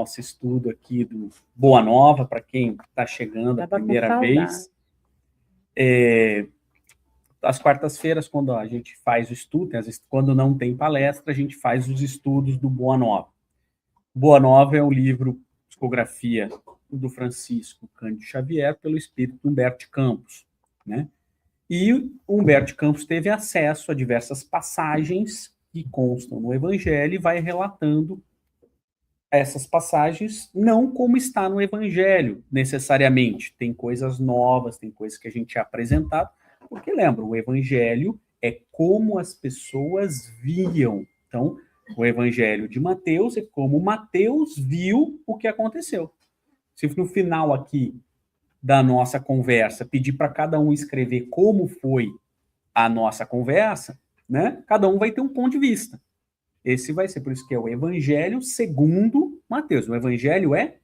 nosso estudo aqui do Boa Nova, para quem está chegando a primeira vez. Às quartas-feiras, quando a gente faz o estudo, às vezes, quando não tem palestra, a gente faz os estudos do Boa Nova. Boa Nova é um livro, psicografia do Francisco Cândido Xavier, pelo espírito Humberto de Campos, né? E o Humberto de Campos teve acesso a diversas passagens que constam no Evangelho e vai relatando essas passagens não como está no Evangelho, necessariamente. Tem coisas novas, tem coisas que a gente tinha apresentado, porque lembra, o Evangelho é como as pessoas viam. Então, o Evangelho de Mateus é como Mateus viu o que aconteceu. Se no final aqui da nossa conversa pedir para cada um escrever como foi a nossa conversa, né? Cada um vai ter um ponto de vista. Esse vai ser, por isso que é o Evangelho segundo Mateus. O Evangelho é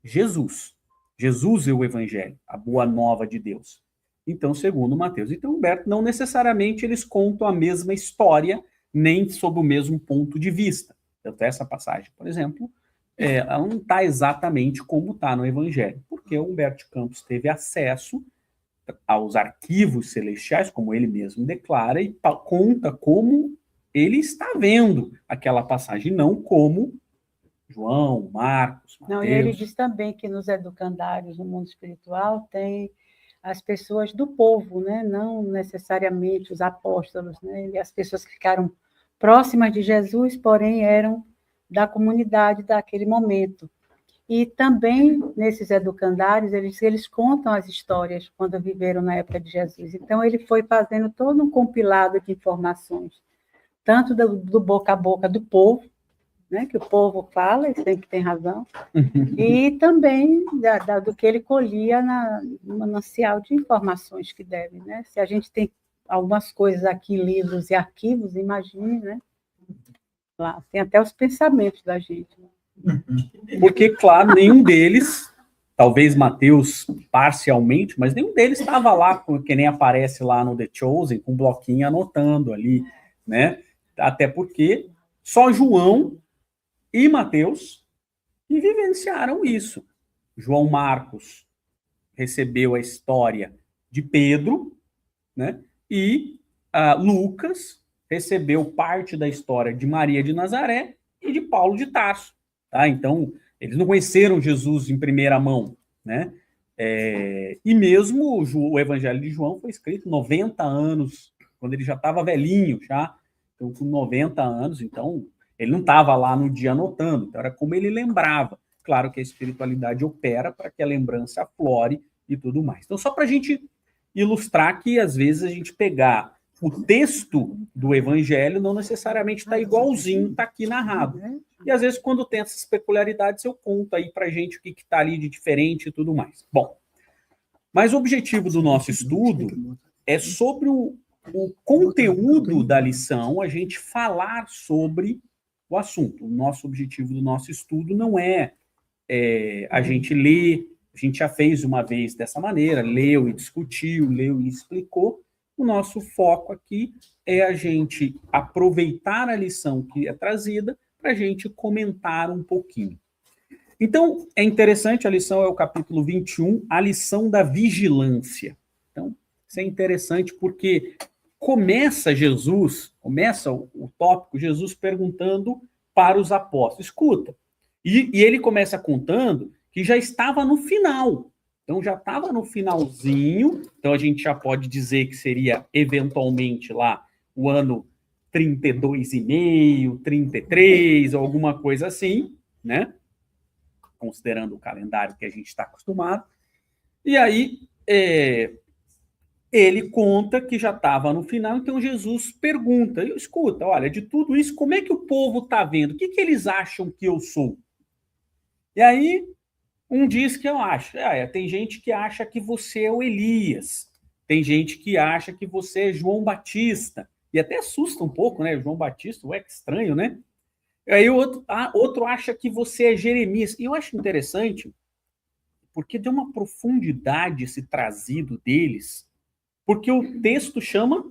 Jesus. Jesus é o Evangelho, a boa nova de Deus. Então, segundo Mateus. Então, Humberto, não necessariamente eles contam a mesma história, nem sob o mesmo ponto de vista. Então, essa passagem, por exemplo, ela não está exatamente como está no Evangelho, porque o Humberto de Campos teve acesso aos arquivos celestiais, como ele mesmo declara, e conta como ele está vendo aquela passagem, não como João, Marcos, Mateus. Não, e ele diz também que nos educandários, no mundo espiritual, tem as pessoas do povo, né? Não necessariamente os apóstolos, né? E as pessoas que ficaram próximas de Jesus, porém eram da comunidade daquele momento. E também, nesses educandários, eles contam as histórias quando viveram na época de Jesus. Então, ele foi fazendo todo um compilado de informações, tanto do boca a boca do povo, né, que o povo fala, e sempre tem razão, e também do que ele colhia no manancial de informações que deve. Né? Se a gente tem algumas coisas aqui, livros e arquivos, imagine, né? Lá, tem até os pensamentos da gente. Né? Porque, claro, nenhum deles, talvez Mateus parcialmente, mas nenhum deles estava lá, que nem aparece lá no The Chosen, com um bloquinho anotando ali, né? Até porque só João e Mateus que vivenciaram isso. João Marcos recebeu a história de Pedro, né? E Lucas recebeu parte da história de Maria de Nazaré e de Paulo de Tarso. Tá? Então, eles não conheceram Jesus em primeira mão, né? E mesmo o Evangelho de João foi escrito 90 anos, quando ele já estava velhinho, já, então, com 90 anos, então, ele não estava lá no dia anotando, então era como ele lembrava. Claro que a espiritualidade opera para que a lembrança aflore e tudo mais. Então, só para a gente ilustrar que, às vezes, a gente pegar o texto do Evangelho não necessariamente está igualzinho, está aqui narrado. E, às vezes, quando tem essas peculiaridades, eu conto aí para a gente o que está ali de diferente e tudo mais. Bom, mas o objetivo do nosso estudo é sobre o conteúdo da lição, a gente falar sobre o assunto. O nosso objetivo do nosso estudo não é a gente ler, a gente já fez uma vez dessa maneira, leu e discutiu, leu e explicou. O nosso foco aqui é a gente aproveitar a lição que é trazida para a gente comentar um pouquinho. Então, é interessante, a lição é o capítulo 21, a lição da vigilância. Então, isso é interessante porque começa o tópico, Jesus perguntando para os apóstolos. Escuta, e ele começa contando que já estava no final. Então, já estava no finalzinho, então a gente já pode dizer que seria, eventualmente, lá o ano 32,5, 33, ou alguma coisa assim, né? Considerando o calendário que a gente está acostumado. E aí, ele conta que já estava no final, então Jesus pergunta, escuta, olha, de tudo isso, como é que o povo está vendo? O que eles acham que eu sou? E aí, um diz que eu acho. Tem gente que acha que você é o Elias. Tem gente que acha que você é João Batista. E até assusta um pouco, né? João Batista, que estranho, né? Aí o outro acha que você é Jeremias. E eu acho interessante, porque deu uma profundidade esse trazido deles, porque o texto chama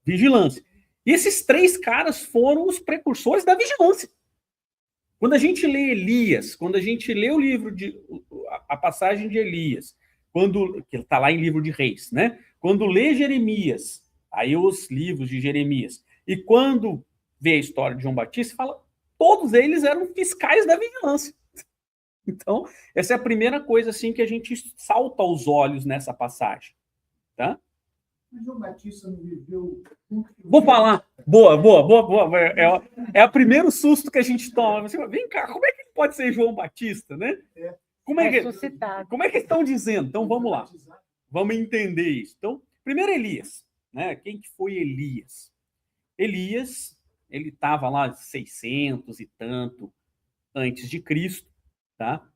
vigilância. E esses três caras foram os precursores da vigilância. Quando a gente lê Elias, quando a gente lê o livro a passagem de Elias, que está lá em livro de Reis, né? Quando lê Jeremias, aí os livros de Jeremias, e quando vê a história de João Batista, fala, todos eles eram fiscais da vigilância. Então, essa é a primeira coisa assim que a gente salta aos olhos nessa passagem, tá? Mas João Batista não viveu. Vou falar. Boa. É o primeiro susto que a gente toma. Vem cá, como é que ele pode ser João Batista, né? Como é que estão dizendo? Então, vamos lá. Vamos entender isso. Então, primeiro Elias, né? Quem que foi Elias? Elias, ele estava lá 600 e tanto antes de Cristo, tá?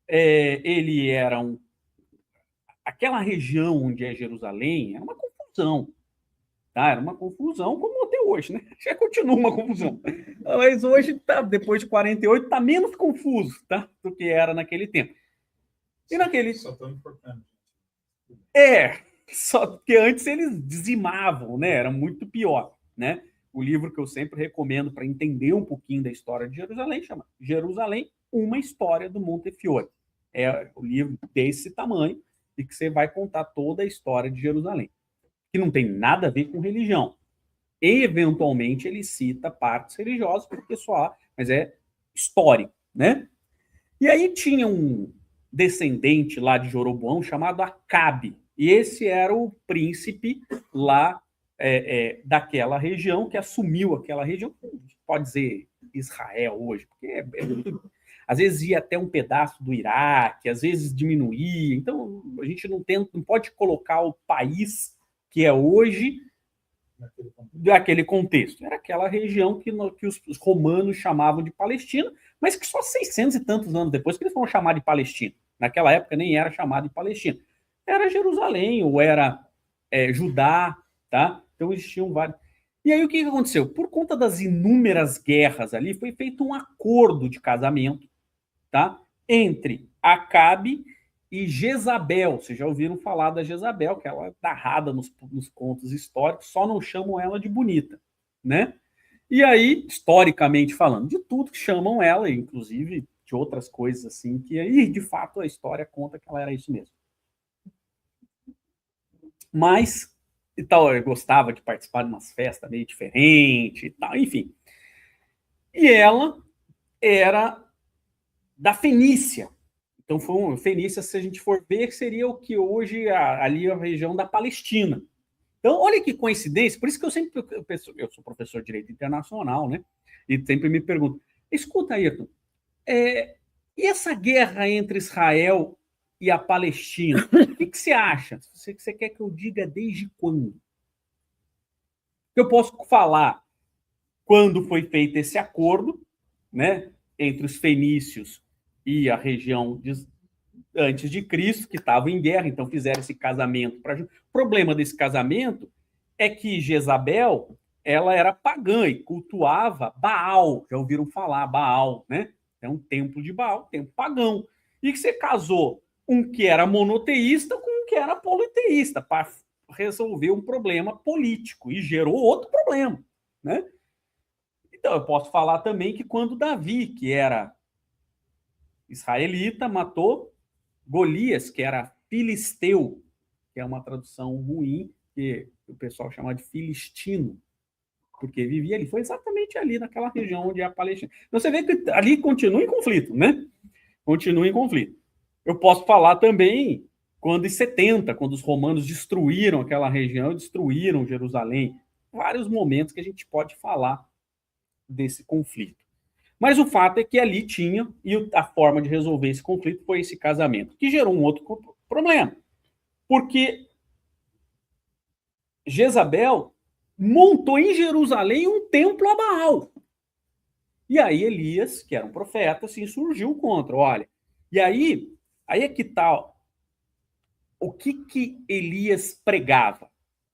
Ele era aquela região onde é Jerusalém era uma confusão, tá? Era uma confusão como até hoje, né? Já continua uma confusão. Mas hoje, tá, depois de 48, está menos confuso, tá? Do que era naquele tempo. E naquele... Só tão importante. Só que antes eles dizimavam, né? Era muito pior, né? O livro que eu sempre recomendo para entender um pouquinho da história de Jerusalém chama Jerusalém, uma história do Montefiore. É o livro desse tamanho e que você vai contar toda a história de Jerusalém, que não tem nada a ver com religião. Eventualmente ele cita partes religiosas, porque mas é histórico, né? E aí tinha um descendente lá de Jeroboão chamado Acabe, e esse era o príncipe lá daquela região, que assumiu aquela região, pode dizer Israel hoje, porque às vezes ia até um pedaço do Iraque, às vezes diminuía, então a gente não pode colocar o país que é hoje daquele contexto. Era aquela região que os romanos chamavam de Palestina, mas que só 600 e tantos anos depois que eles foram chamar de Palestina. Naquela época nem era chamado de Palestina. Era Jerusalém ou era Judá, tá? Então existiam vários. E aí o que aconteceu? Por conta das inúmeras guerras ali, foi feito um acordo de casamento, tá? Entre Acabe e Jezabel. Vocês já ouviram falar da Jezabel, que ela é narrada nos contos históricos, só não chamam ela de bonita, né? E aí, historicamente falando, de tudo que chamam ela, inclusive de outras coisas assim, que aí, de fato, a história conta que ela era isso mesmo. Mas, e tal, eu gostava de participar de umas festas meio diferentes e tal, enfim. E ela era da Fenícia. Então, Fenícia, se a gente for ver, seria o que hoje ali é a região da Palestina. Então, olha que coincidência, por isso que eu sou professor de Direito Internacional, né? E sempre me pergunto, escuta, Ayrton, e essa guerra entre Israel e a Palestina, o que você acha? Você quer que eu diga desde quando? Eu posso falar quando foi feito esse acordo, né, entre os fenícios e a região antes de Cristo, que estavam em guerra, então fizeram esse casamento. O problema desse casamento é que Jezabel, ela era pagã e cultuava Baal. Já ouviram falar Baal, né? É um templo de Baal, templo pagão. E que você casou um que era monoteísta com um que era politeísta, para resolver um problema político, e gerou outro problema, né? Então, eu posso falar também que quando Davi, que era israelita, matou Golias, que era filisteu, que é uma tradução ruim, que o pessoal chama de filistino, porque vivia ali. Foi exatamente ali, naquela região onde é a Palestina. Então, você vê que ali continua em conflito, né? Continua em conflito. Eu posso falar também quando em 70, quando os romanos destruíram aquela região, destruíram Jerusalém. Vários momentos que a gente pode falar desse conflito. Mas o fato é que ali tinha, e a forma de resolver esse conflito foi esse casamento, que gerou um outro problema. Porque Jezabel montou em Jerusalém um templo a Baal. E aí Elias, que era um profeta, se insurgiu contra. Olha, e aí é que tal. O que Elias pregava?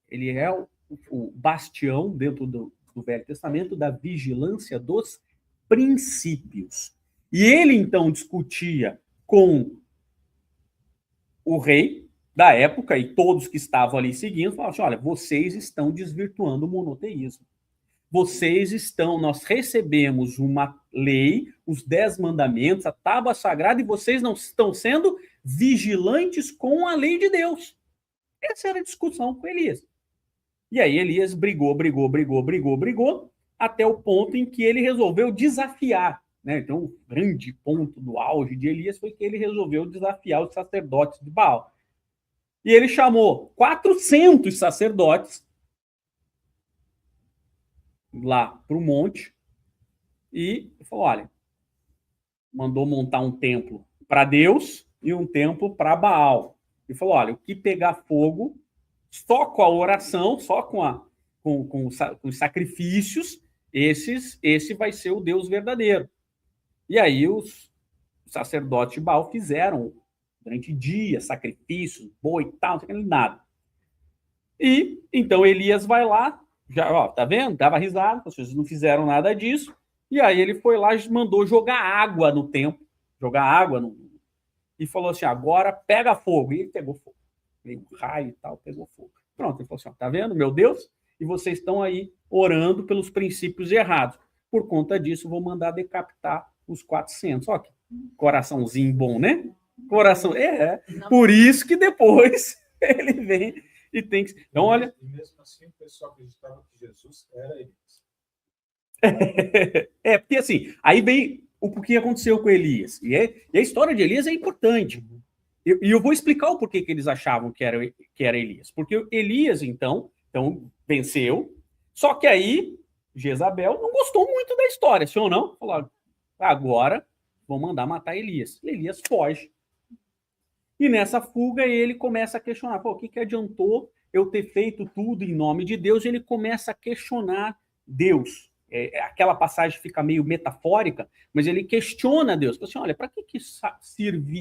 Ele é o bastião dentro do Velho Testamento da vigilância dos princípios. E ele, então, discutia com o rei da época e todos que estavam ali seguindo, falavam assim, olha, vocês estão desvirtuando o monoteísmo. nós recebemos uma lei, os 10 mandamentos, a tábua sagrada, e vocês não estão sendo vigilantes com a lei de Deus. Essa era a discussão com Elias. E aí Elias brigou, até o ponto em que ele resolveu desafiar, né? Então, o grande ponto do auge de Elias foi que ele resolveu desafiar os sacerdotes de Baal. E ele chamou 400 sacerdotes lá para o monte e falou, olha, mandou montar um templo para Deus e um templo para Baal. E falou, olha, o que pegar fogo, só com a oração, só com os sacrifícios, esse vai ser o Deus verdadeiro. E aí os sacerdotes de Baal fizeram durante dias sacrifícios, boi e tal, não sei nada. E então Elias vai lá, já, ó, tá vendo? Dava risada, vocês não fizeram nada disso. E aí ele foi lá e mandou jogar água no templo, e falou assim, agora pega fogo. E ele pegou fogo. Veio um raio e tal, pegou fogo. Pronto, ele falou assim, ó, tá vendo, meu Deus? E vocês estão aí orando pelos princípios errados. Por conta disso, vou mandar decapitar os 400. Ó, que coraçãozinho bom, né? Coração. Por isso que depois ele vem e tem que... Então, olha... E mesmo assim, o pessoal acreditava que Jesus era Elias. Porque assim, aí vem o que aconteceu com Elias. E a história de Elias é importante. E eu vou explicar o porquê que eles achavam que era Elias. Porque Elias, então venceu. Só que aí, Jezabel não gostou muito da história, sim ou não? Falou, agora vão mandar matar Elias. Elias foge. E nessa fuga ele começa a questionar, o que adiantou eu ter feito tudo em nome de Deus? E ele começa a questionar Deus. Aquela passagem fica meio metafórica, mas ele questiona Deus. Fala assim, olha, para que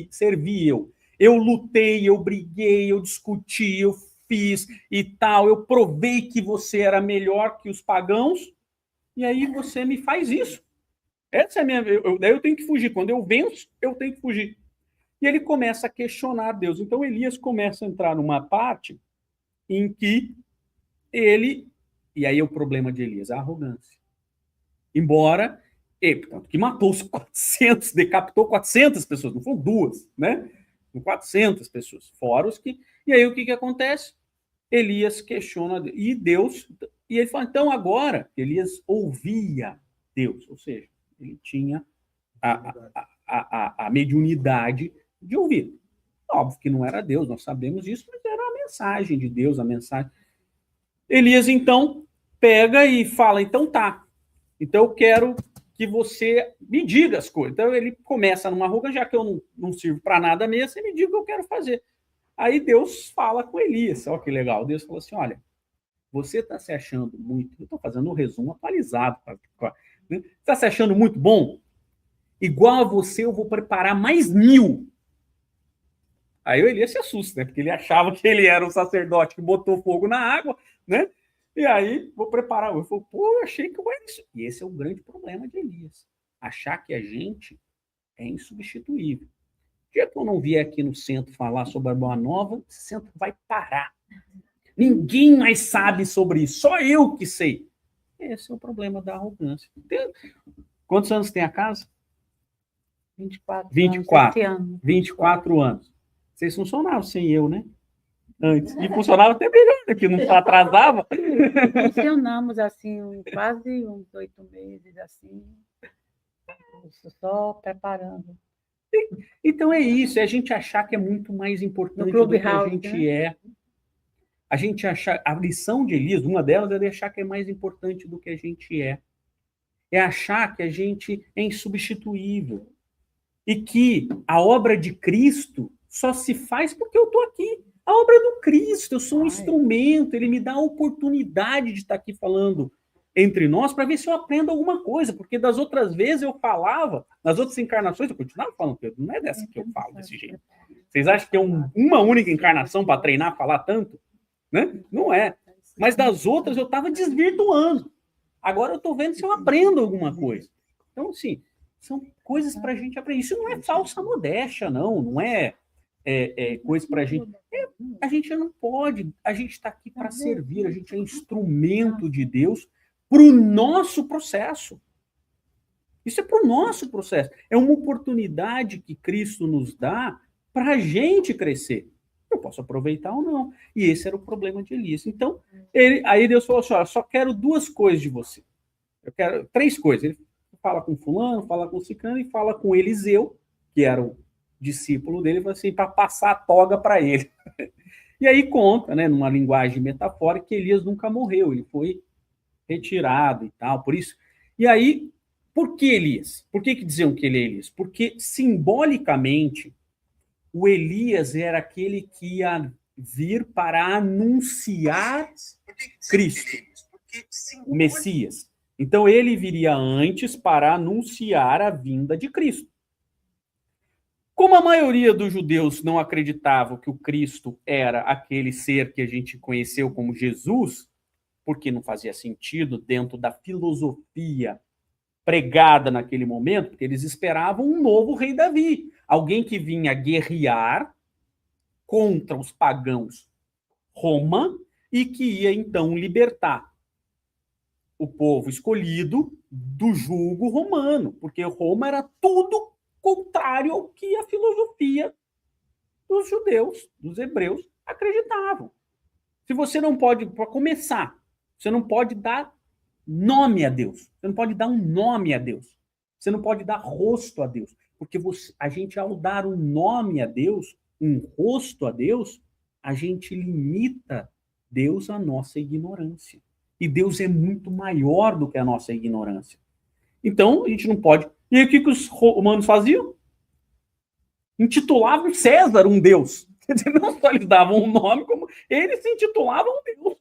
servi eu? Eu lutei, eu briguei, eu discuti, eu fiz e tal, eu provei que você era melhor que os pagãos, e aí você me faz isso. Essa é a minha... Daí eu tenho que fugir. Quando eu venço, eu tenho que fugir. E ele começa a questionar Deus. Então Elias começa a entrar numa parte em que ele... E aí é o problema de Elias, a arrogância. Embora, que matou os 400, decapitou 400 pessoas, não foram duas, né? 400 pessoas, fora os que... E aí o que acontece? Elias questiona e Deus... E ele fala, então agora, Elias ouvia Deus, ou seja, ele tinha a mediunidade de ouvir. Óbvio que não era Deus, nós sabemos disso, mas era a mensagem de Deus, a mensagem. Elias, então, pega e fala, então tá, então eu quero que você me diga as coisas. Então ele começa numa arrogância, já que eu não sirvo para nada mesmo, você me diga o que eu quero fazer. Aí Deus fala com Elias, olha que legal, Deus falou assim, olha, você está se achando muito, eu estou fazendo um resumo atualizado, né? Está se achando muito bom? Igual a você, eu vou preparar mais 1000. Aí o Elias se assusta, né? Porque ele achava que ele era um sacerdote que botou fogo na água, né? E aí, vou preparar. Eu falei, eu achei que eu era isso. E esse é o grande problema de Elias. Achar que a gente é insubstituível. O dia que eu não vier aqui no centro falar sobre a Boa Nova, o centro vai parar. Ninguém mais sabe sobre isso. Só eu que sei. Esse é o problema da arrogância. Quantos anos tem a casa? 24 anos. Vocês funcionavam sem eu, né? Antes. E funcionava até melhor, né? Que não atrasava. Funcionamos assim, quase uns 8 meses, assim, só preparando. Então é isso, é a gente achar que é muito mais importante do que a gente é. A gente achar, a lição de Elias, uma delas é achar que é mais importante do que a gente é. É achar que a gente é insubstituível. E que a obra de Cristo só se faz porque eu estou aqui. A obra é do Cristo, eu sou um instrumento, ele me dá a oportunidade de estar aqui falando entre nós para ver se eu aprendo alguma coisa, porque das outras vezes eu falava, nas outras encarnações eu continuava falando, Pedro, não é dessa que eu falo desse jeito. Vocês acham que é uma única encarnação para treinar a falar tanto? Né? Não é. Mas das outras eu estava desvirtuando. Agora eu estou vendo se eu aprendo alguma coisa. Então, assim, são coisas para a gente aprender. Isso não é falsa modéstia, não é coisa para a gente... a gente não pode, a gente está aqui para servir, a gente é instrumento de Deus para o nosso processo. Isso é para o nosso processo. É uma oportunidade que Cristo nos dá para a gente crescer. Eu posso aproveitar ou não. E esse era o problema de Elias. Então, aí Deus falou assim, olha, só quero 2 coisas de você. Eu quero 3 coisas. Ele fala com fulano, fala com ciclano e fala com Eliseu, que era o discípulo dele, assim, para passar a toga para ele. E aí conta, né, numa linguagem metafórica, que Elias nunca morreu, ele foi retirado e tal, por isso. E aí, por que Elias? Por que diziam que ele é Elias? Porque, simbolicamente, o Elias era aquele que ia vir para anunciar Cristo, o Messias. Então, ele viria antes para anunciar a vinda de Cristo. Como a maioria dos judeus não acreditava que o Cristo era aquele ser que a gente conheceu como Jesus, porque não fazia sentido dentro da filosofia pregada naquele momento, porque eles esperavam um novo rei Davi, alguém que vinha guerrear contra os pagãos Roma e que ia então libertar o povo escolhido do jugo romano, porque Roma era tudo contrário ao que a filosofia dos judeus, dos hebreus, acreditavam. Se você não pode, para começar, você não pode dar nome a Deus. Você não pode dar um nome a Deus. Você não pode dar rosto a Deus. Porque a gente, ao dar um nome a Deus, um rosto a Deus, a gente limita Deus à nossa ignorância. E Deus é muito maior do que a nossa ignorância. Então, a gente não pode... E aí, o que os romanos faziam? Intitulavam César um Deus. Quer dizer, não só eles davam um nome, como eles se intitulavam um Deus.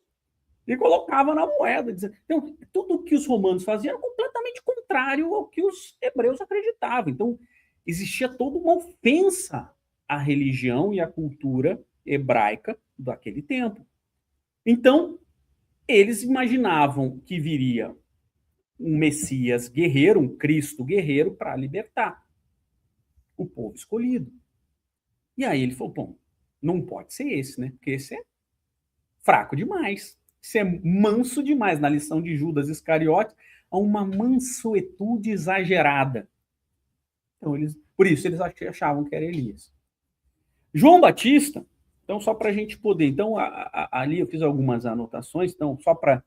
E colocavam na moeda. Então, tudo o que os romanos faziam era completamente contrário ao que os hebreus acreditavam. Então, existia toda uma ofensa à religião e à cultura hebraica daquele tempo. Então, eles imaginavam que viria um Messias guerreiro, um Cristo guerreiro, para libertar o povo escolhido. E aí ele falou, bom, não pode ser esse, né? Porque esse é fraco demais. Isso é manso demais. Na lição de Judas Iscariote, há uma mansuetude exagerada. Então, por isso eles achavam que era Elias. João Batista, então só para a gente poder... Então, ali eu fiz algumas anotações, então só para...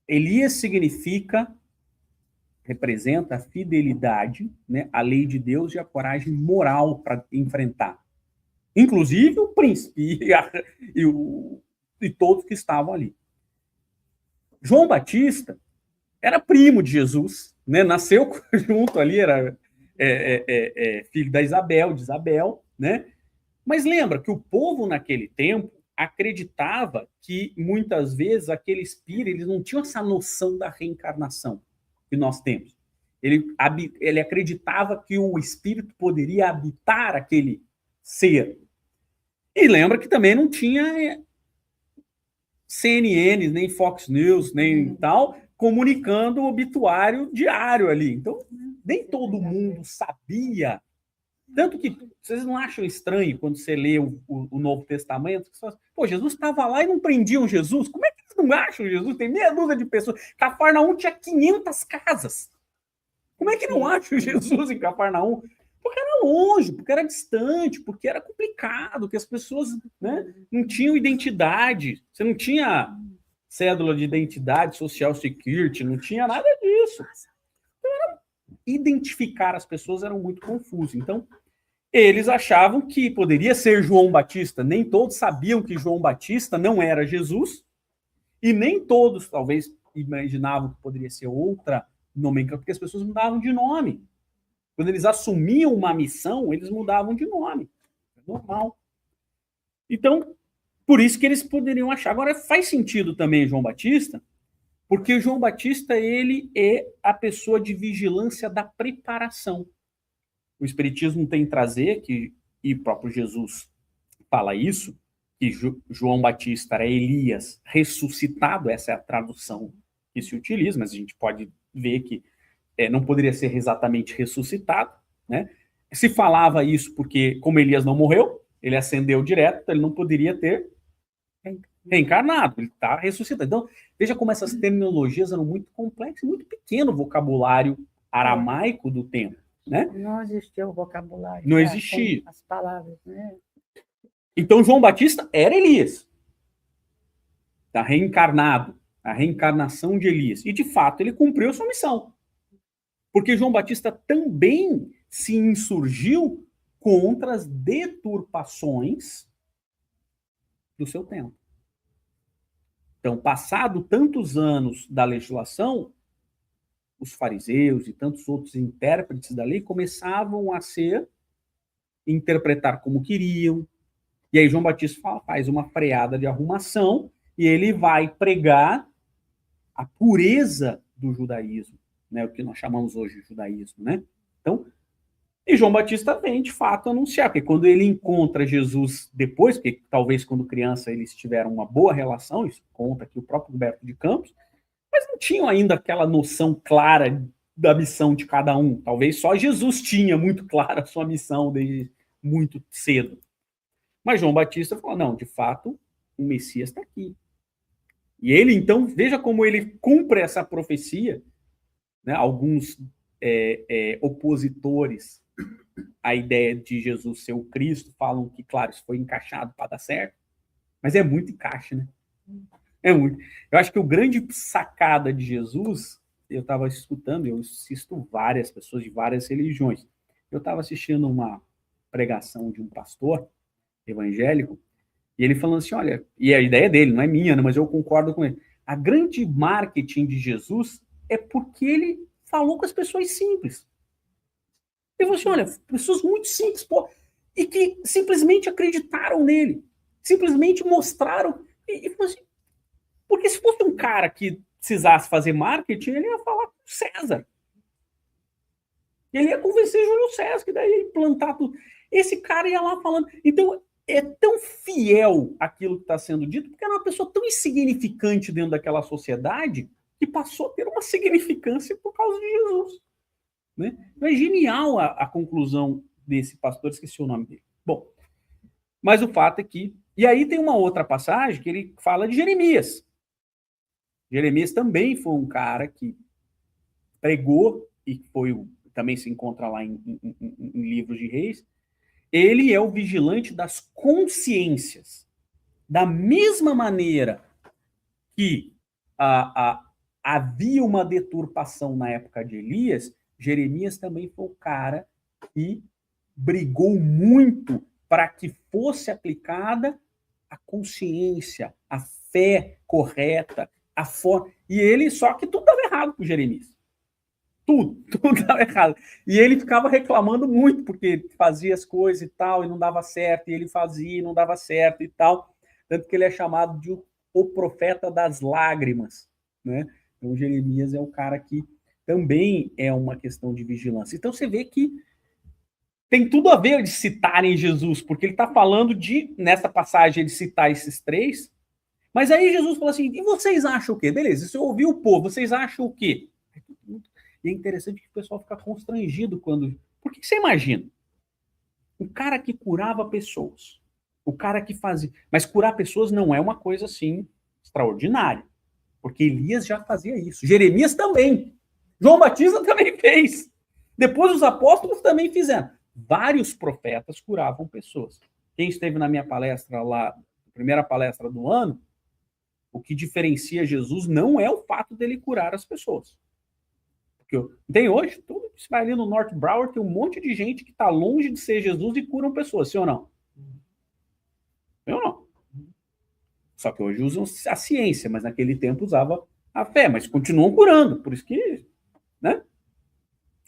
Elias representa a fidelidade, né, à lei de Deus e a coragem moral para enfrentar. Inclusive o príncipe e todos que estavam ali. João Batista era primo de Jesus, né? Nasceu junto ali, era filho de Isabel, né? Mas lembra que o povo naquele tempo acreditava que muitas vezes aquele espírito, eles não tinham essa noção da reencarnação que nós temos. Ele acreditava que o espírito poderia habitar aquele ser. E lembra que também não tinha CNN, nem Fox News, nem tal, comunicando o obituário diário ali. Então, nem todo mundo sabia. Tanto que vocês não acham estranho quando você lê o Novo Testamento? Que você fala, pô, Jesus estava lá e não prendiam Jesus? Como é que eles não acham Jesus? Tem meia dúzia de pessoas. Cafarnaum tinha 500 casas. Como é que não acham Jesus em Cafarnaum? Porque era longe, porque era distante, porque era complicado, porque as pessoas, né, não tinham identidade. Você não tinha cédula de identidade, social security, não tinha nada disso. Então, identificar as pessoas era muito confuso. Então, eles achavam que poderia ser João Batista. Nem todos sabiam que João Batista não era Jesus, e nem todos, talvez, imaginavam que poderia ser outra nomenclatura, porque as pessoas mudavam de nome. Quando eles assumiam uma missão, eles mudavam de nome. É normal. Então, por isso que eles poderiam achar. Agora, faz sentido também João Batista, porque João Batista, ele é a pessoa de vigilância da preparação. O Espiritismo tem trazer, e o próprio Jesus fala isso, que João Batista era Elias ressuscitado, essa é a tradução que se utiliza, mas a gente pode ver que não poderia ser exatamente ressuscitado, né? Se falava isso porque, como Elias não morreu, ele ascendeu direto, então ele não poderia ter Reencarnado, ele está ressuscitado. Então, veja como essas terminologias eram muito complexas, muito pequeno o vocabulário aramaico do tempo, né? Não existia o vocabulário. Não existia. As palavras, né? Então, João Batista era Elias. Está reencarnado. A reencarnação de Elias. E, de fato, ele cumpriu a sua missão. Porque João Batista também se insurgiu contra as deturpações do seu tempo. Então, passado tantos anos da legislação, os fariseus e tantos outros intérpretes da lei começavam a interpretar como queriam. E aí João Batista faz uma freada de arrumação e ele vai pregar a pureza do judaísmo, né, o que nós chamamos hoje de judaísmo, né? Então, e João Batista vem, de fato, anunciar, porque quando ele encontra Jesus depois, porque talvez quando criança eles tiveram uma boa relação, isso conta aqui o próprio Humberto de Campos, mas não tinham ainda aquela noção clara da missão de cada um. Talvez só Jesus tinha muito clara a sua missão desde muito cedo. Mas João Batista falou, não, de fato, o Messias está aqui. E ele, então, veja como ele cumpre essa profecia, né? Alguns opositores à ideia de Jesus ser o Cristo falam que, claro, isso foi encaixado para dar certo, mas é muito encaixe, né? É muito. Eu acho que o grande sacada de Jesus, eu estava escutando, eu assisto várias pessoas de várias religiões. Eu estava assistindo uma pregação de um pastor evangélico, e ele falando assim, olha, e a ideia dele, não é minha, né, mas eu concordo com ele. A grande marketing de Jesus é porque ele falou com as pessoas simples. Ele falou assim, olha, pessoas muito simples, pô, e que simplesmente acreditaram nele, simplesmente mostraram, e falou assim, porque se fosse um cara que precisasse fazer marketing, ele ia falar com César. Ele ia convencer Júlio César, que daí ia implantar tudo. Esse cara ia lá falando. Então, é tão fiel aquilo que está sendo dito, porque era uma pessoa tão insignificante dentro daquela sociedade que passou a ter uma significância por causa de Jesus. Né? Então, é genial a conclusão desse pastor, esqueci o nome dele. Bom, mas o fato é que... E aí tem uma outra passagem que ele fala de Jeremias. Jeremias também foi um cara que pregou, e também se encontra lá em livros de reis. Ele é o vigilante das consciências. Da mesma maneira que havia uma deturpação na época de Elias, Jeremias também foi o cara que brigou muito para que fosse aplicada a consciência, a fé correta, a forma. E ele, só que tudo estava errado com Jeremias. Tudo estava errado. E ele ficava reclamando muito, porque fazia as coisas e tal, e não dava certo, e ele fazia e não dava certo e tal. Tanto que ele é chamado de o profeta das lágrimas, né? Então, Jeremias é o cara que também é uma questão de vigilância. Então, você vê que tem tudo a ver de citarem Jesus, porque ele está falando nessa passagem, ele citar esses três, mas aí Jesus falou assim, e vocês acham o quê? Beleza, se eu ouvir o povo, vocês acham o quê? E é interessante que o pessoal fica constrangido quando... Porque você imagina, o cara que curava pessoas, o cara que fazia... Mas curar pessoas não é uma coisa, assim, extraordinária, porque Elias já fazia isso, Jeremias também, João Batista também fez, depois os apóstolos também fizeram. Vários profetas curavam pessoas. Quem esteve na minha palestra lá, primeira palestra do ano, o que diferencia Jesus não é o fato dele curar as pessoas. Porque tem hoje, tudo que você vai ali no North Broward, tem um monte de gente que está longe de ser Jesus e curam pessoas, sim ou não? Sim ou não? Só que hoje usam a ciência, mas naquele tempo usava a fé, mas continuam curando. Por isso que, né?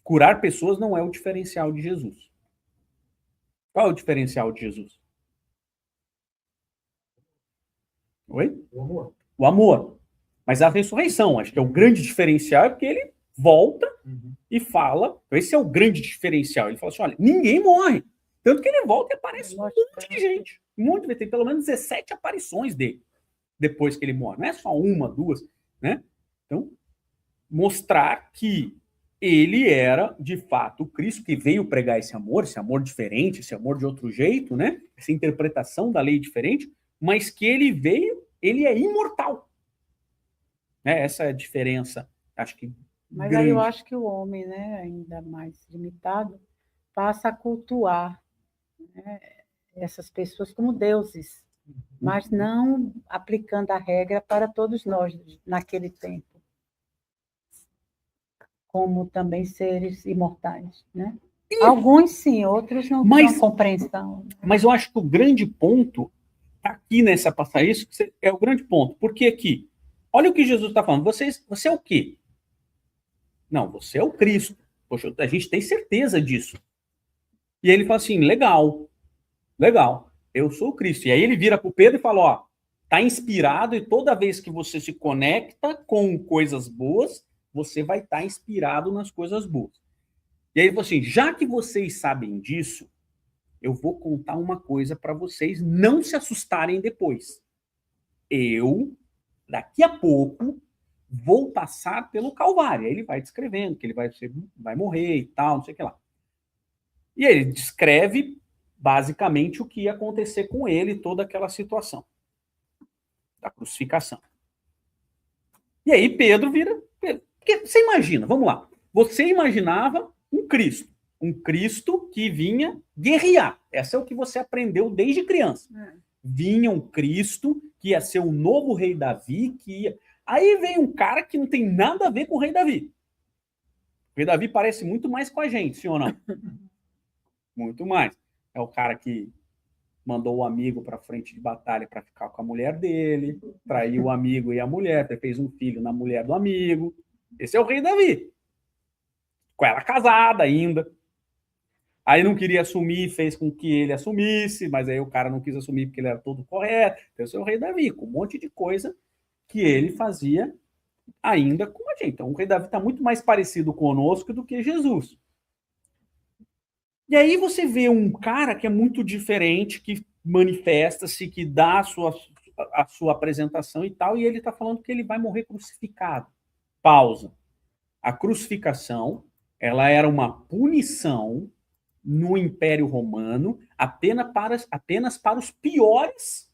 Curar pessoas não é o diferencial de Jesus. Qual é o diferencial de Jesus? Oi? O amor. O amor. Mas a ressurreição, acho que é o grande diferencial, é porque ele volta e fala, esse é o grande diferencial, ele fala assim, olha, ninguém morre, tanto que ele volta e aparece um monte de gente, tem pelo menos 17 aparições dele, depois que ele morre, não é só uma, duas, né? Então, mostrar que ele era, de fato, o Cristo que veio pregar esse amor diferente, esse amor de outro jeito, né? Essa interpretação da lei diferente, mas que ele veio, ele é imortal. Né? Essa é a diferença, acho que Mas grande. aí eu acho que o homem, né, ainda mais limitado, passa a cultuar, né, essas pessoas como deuses, mas não aplicando a regra para todos nós naquele tempo, como também seres imortais, né? Alguns sim, outros não tinham compreensão. Mas eu acho que o grande ponto, aqui nessa passagem, isso é o grande ponto. Porque aqui, olha o que Jesus está falando. Você é o quê? Não, você é o Cristo. Poxa, a gente tem certeza disso. E ele fala assim, legal, eu sou o Cristo. E aí ele vira para o Pedro e fala, ó, tá inspirado e toda vez que você se conecta com coisas boas, você vai estar inspirado nas coisas boas. E aí ele falou assim, já que vocês sabem disso, eu vou contar uma coisa para vocês não se assustarem depois. Eu, daqui a pouco, vou passar pelo Calvário. Aí ele vai descrevendo que ele vai morrer e tal, não sei o que lá. E ele descreve, basicamente, o que ia acontecer com ele, toda aquela situação da crucificação. E aí Pedro vira... Porque você imagina, vamos lá, você imaginava um Cristo que vinha guerrear. Essa é o que você aprendeu desde criança. Vinha um Cristo que ia ser o novo rei Davi, que ia... Aí vem um cara que não tem nada a ver com o rei Davi. O rei Davi parece muito mais com a gente, sim ou não? Muito mais. É o cara que mandou o amigo para frente de batalha para ficar com a mulher dele, traiu o amigo e a mulher, fez um filho na mulher do amigo. Esse é o rei Davi. Com ela casada ainda. Aí não queria assumir, fez com que ele assumisse, mas aí o cara não quis assumir porque ele era todo correto. Então, esse é o rei Davi, com um monte de coisa que ele fazia ainda com a gente. Então, o rei Davi está muito mais parecido conosco do que Jesus. E aí você vê um cara que é muito diferente, que manifesta-se, que dá a sua apresentação e tal, e ele está falando que ele vai morrer crucificado. Pausa. A crucificação, ela era uma punição no Império Romano apenas para os piores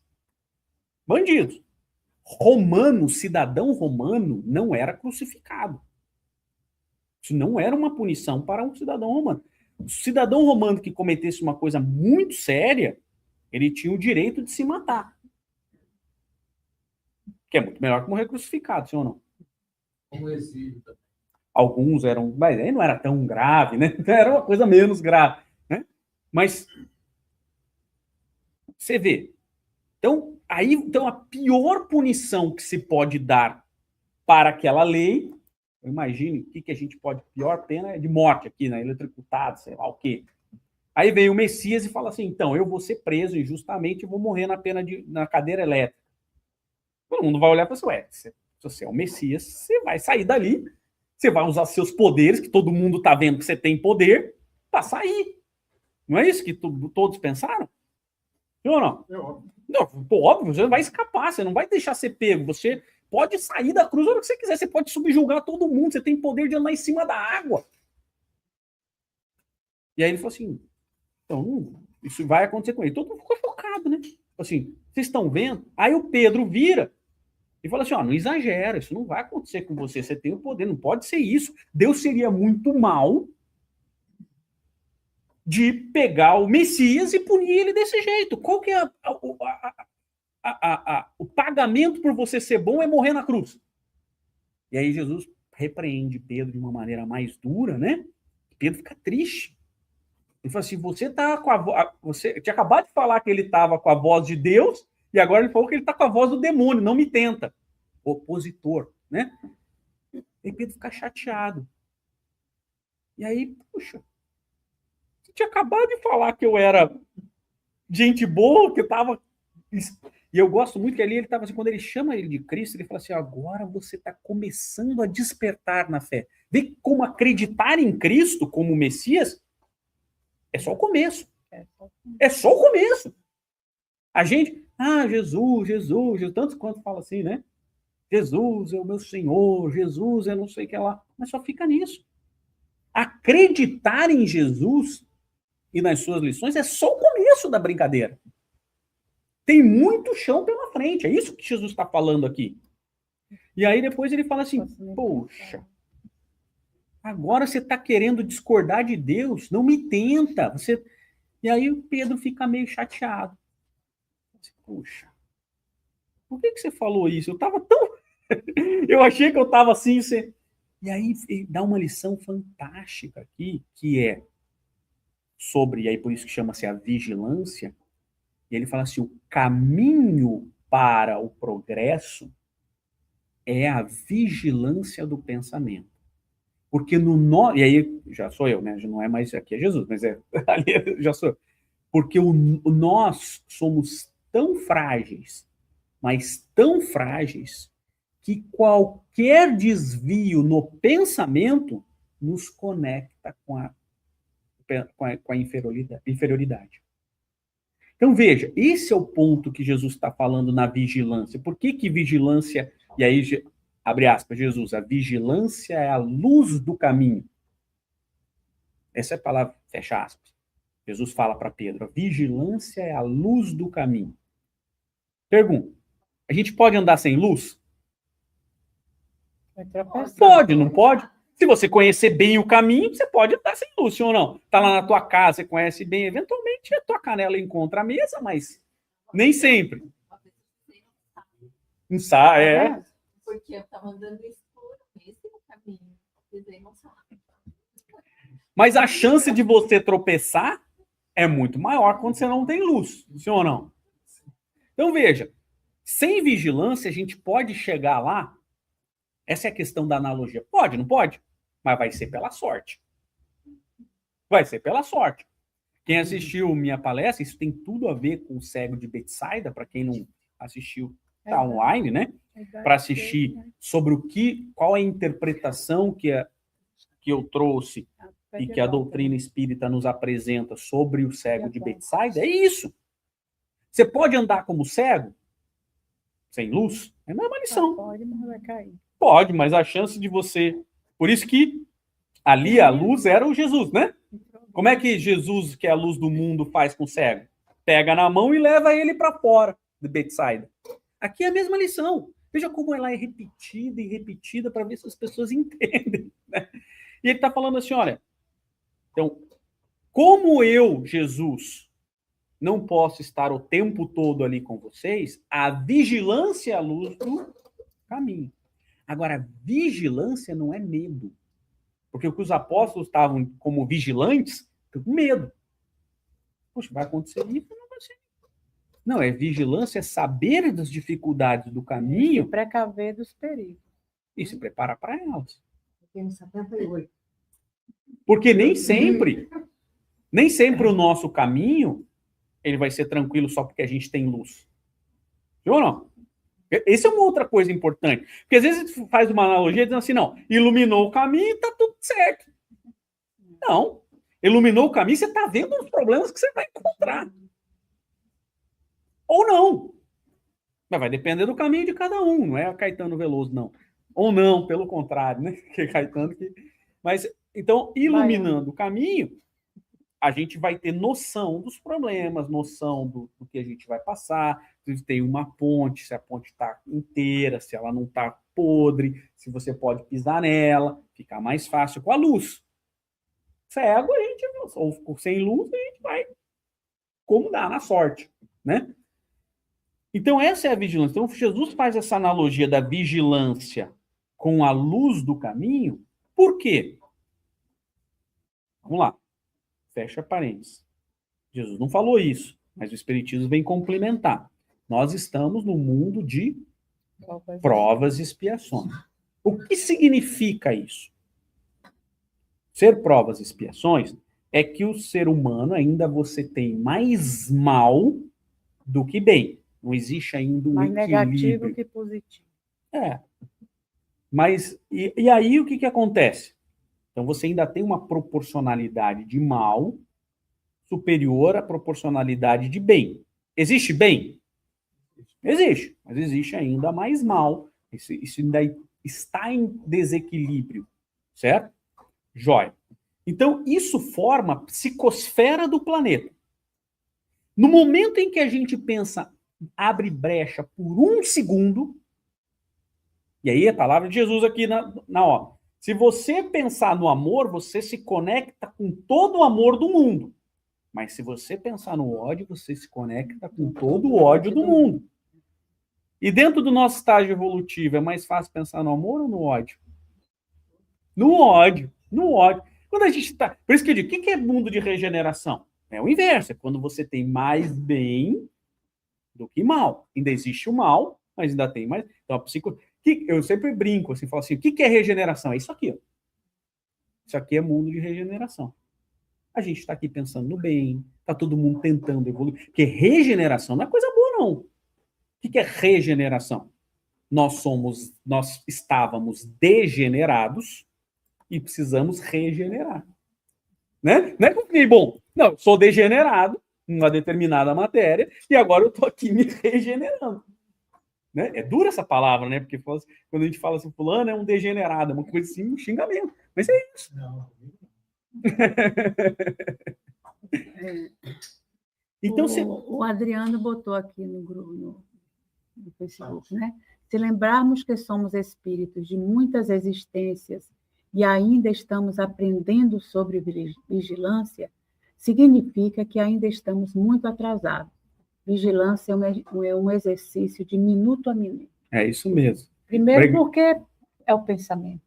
bandidos. Cidadão romano, não era crucificado. Isso não era uma punição para um cidadão romano. O cidadão romano que cometesse uma coisa muito séria, ele tinha o direito de se matar. Que é muito melhor que morrer crucificado, sim ou não? Como exílio também. Alguns eram, mas aí não era tão grave, né? Era uma coisa menos grave, né? Mas você vê. Então, a pior punição que se pode dar para aquela lei, imagine o que a gente pode, pior pena é de morte aqui, né? Eletrocutado, sei lá o quê. Aí vem o Messias e fala assim, então, eu vou ser preso injustamente e vou morrer na cadeira elétrica. Todo mundo vai olhar e falar assim, ué, se você é o Messias, você vai sair dali, você vai usar seus poderes, que todo mundo está vendo que você tem poder, para sair. Não é isso que todos pensaram? Sim ou não? É óbvio. Não, pô, óbvio, você não vai escapar, você não vai deixar ser pego, você pode sair da cruz a hora que você quiser, você pode subjugar todo mundo, você tem poder de andar em cima da água. E aí ele falou assim, então, isso vai acontecer com ele. Todo mundo ficou focado, né? Assim, vocês estão vendo? Aí o Pedro vira e fala assim, ó, não exagera, isso não vai acontecer com você, você tem o poder, não pode ser isso. Deus seria muito mal de pegar o Messias e punir ele desse jeito. Qual que é o pagamento por você ser bom é morrer na cruz. E aí Jesus repreende Pedro de uma maneira mais dura, né? Pedro fica triste. Ele fala assim, você tá com você tinha acabado de falar que ele estava com a voz de Deus e agora ele falou que ele está com a voz do demônio, não me tenta. Opositor, né? E Pedro fica chateado. E aí, puxa, você tinha acabado de falar que eu era gente boa, que eu estava... E eu gosto muito que ali ele estava assim, quando ele chama ele de Cristo, ele fala assim, agora você está começando a despertar na fé. Vê como acreditar em Cristo como Messias é só o começo. É só o começo. A gente, Jesus, tantos quantos fala assim, né? Jesus é o meu Senhor, Jesus é não sei o que lá. Mas só fica nisso. Acreditar em Jesus e nas suas lições é só o começo da brincadeira. Tem muito chão pela frente. É isso que Jesus está falando aqui. E aí depois ele fala assim, poxa, agora você está querendo discordar de Deus? Não me tenta. Você... E aí o Pedro fica meio chateado. Puxa, por que você falou isso? Eu estava tão... eu achei que eu estava assim... Você... E aí ele dá uma lição fantástica aqui, que é sobre, e aí por isso que chama-se a vigilância, e ele fala assim, o caminho para o progresso é a vigilância do pensamento. Porque no... E aí, já sou eu, né? Já não é mais aqui é Jesus, mas ali já sou eu. Porque nós somos tão frágeis, mas tão frágeis, que qualquer desvio no pensamento nos conecta com a inferioridade. Então, veja, esse é o ponto que Jesus está falando na vigilância. Por que vigilância... E aí, abre aspas, Jesus, a vigilância é a luz do caminho. Essa é a palavra, fecha aspas. Jesus fala para Pedro, a vigilância é a luz do caminho. Pergunta, a gente pode andar sem luz? Pode, não pode? Se você conhecer bem o caminho, você pode andar sem luz, sim ou não? Tá lá na tua casa, você conhece bem, eventualmente a tua canela encontra a mesa, mas nem sempre. Não sabe, é. Porque eu estava andando escuro, esse é o caminho. Não sabe. Mas a chance de você tropeçar é muito maior quando você não tem luz, sim ou não? Então veja, sem vigilância a gente pode chegar lá. Essa é a questão da analogia. Pode, não pode? Mas vai ser pela sorte. Vai ser pela sorte. Quem assistiu minha palestra, isso tem tudo a ver com o cego de Betsaida, para quem não assistiu, está online, né? Para assistir sobre qual é a interpretação que eu trouxe e que a doutrina espírita nos apresenta sobre o cego de Betsaida. É isso. Você pode andar como cego, sem luz? É uma lição. Pode, mas vai cair. Pode, mas a chance de você... Por isso que ali a luz era o Jesus, né? Como é que Jesus, que é a luz do mundo, faz com o cego? Pega na mão e leva ele para fora de Betsaida. Aqui é a mesma lição. Veja como ela é repetida e repetida para ver se as pessoas entendem. Né? E ele está falando assim, olha, então, como eu, Jesus, não posso estar o tempo todo ali com vocês, a vigilância é a luz do caminho. Agora, vigilância não é medo. Porque o que os apóstolos estavam como vigilantes, com medo. Poxa, vai acontecer isso? Não vai ser. Não, é vigilância, é saber das dificuldades do caminho. E precaver dos perigos. E se preparar para elas. Tem 78. Porque nem sempre o nosso caminho ele vai ser tranquilo só porque a gente tem luz. Viu ou não? Essa é uma outra coisa importante. Porque às vezes a gente faz uma analogia dizendo assim, não, iluminou o caminho e está tudo certo. Não. Iluminou o caminho, você está vendo os problemas que você vai encontrar. Ou não. Mas vai depender do caminho de cada um, não é a Caetano Veloso, não. Ou não, pelo contrário, né? Que Caetano que... Mas, então, iluminando o caminho, a gente vai ter noção dos problemas, noção do que a gente vai passar, se tem uma ponte, se a ponte está inteira, se ela não está podre, se você pode pisar nela, ficar mais fácil com a luz. Cego, a gente, ou sem luz, a gente vai como dá, na sorte, né? Então, essa é a vigilância. Então, Jesus faz essa analogia da vigilância com a luz do caminho. Por quê? Vamos lá. Fecha parênteses. Jesus não falou isso, mas o Espiritismo vem complementar. Nós estamos no mundo de provas e expiações. O que significa isso? Ser provas e expiações é que o ser humano ainda você tem mais mal do que bem. Não existe ainda um mais equilíbrio. Negativo que positivo. É. Mas, e aí o que acontece? Então você ainda tem uma proporcionalidade de mal superior à proporcionalidade de bem. Existe bem? Existe, mas existe ainda mais mal. Isso ainda está em desequilíbrio, certo? Jóia. Então, isso forma a psicosfera do planeta. No momento em que a gente pensa abre brecha por um segundo, e aí a palavra de Jesus aqui na obra. Se você pensar no amor, você se conecta com todo o amor do mundo. Mas se você pensar no ódio, você se conecta com todo o ódio do mundo. E dentro do nosso estágio evolutivo, é mais fácil pensar no amor ou no ódio? No ódio. No ódio. Quando a gente está... Por isso que eu digo, o que é mundo de regeneração? É o inverso. É quando você tem mais bem do que mal. Ainda existe o mal, mas ainda tem mais... Então, eu sempre brinco, assim, falo assim, o que é regeneração? É isso aqui, ó. Isso aqui é mundo de regeneração. A gente está aqui pensando no bem, está todo mundo tentando evoluir. Porque regeneração não é coisa boa, não. O que é regeneração? Nós estávamos degenerados e precisamos regenerar. Né? Não é porque, bom, não, sou degenerado em uma determinada matéria e agora eu estou aqui me regenerando. Né? É dura essa palavra, né? Porque quando a gente fala assim, fulano é um degenerado, é uma coisa assim, um xingamento. Mas é isso. Não. Então, o Adriano botou aqui no grupo, no Facebook, né? Se lembrarmos que somos espíritos de muitas existências e ainda estamos aprendendo sobre vigilância, significa que ainda estamos muito atrasados. Vigilância é um exercício de minuto a minuto. É isso mesmo. Primeiro, porque é o pensamento.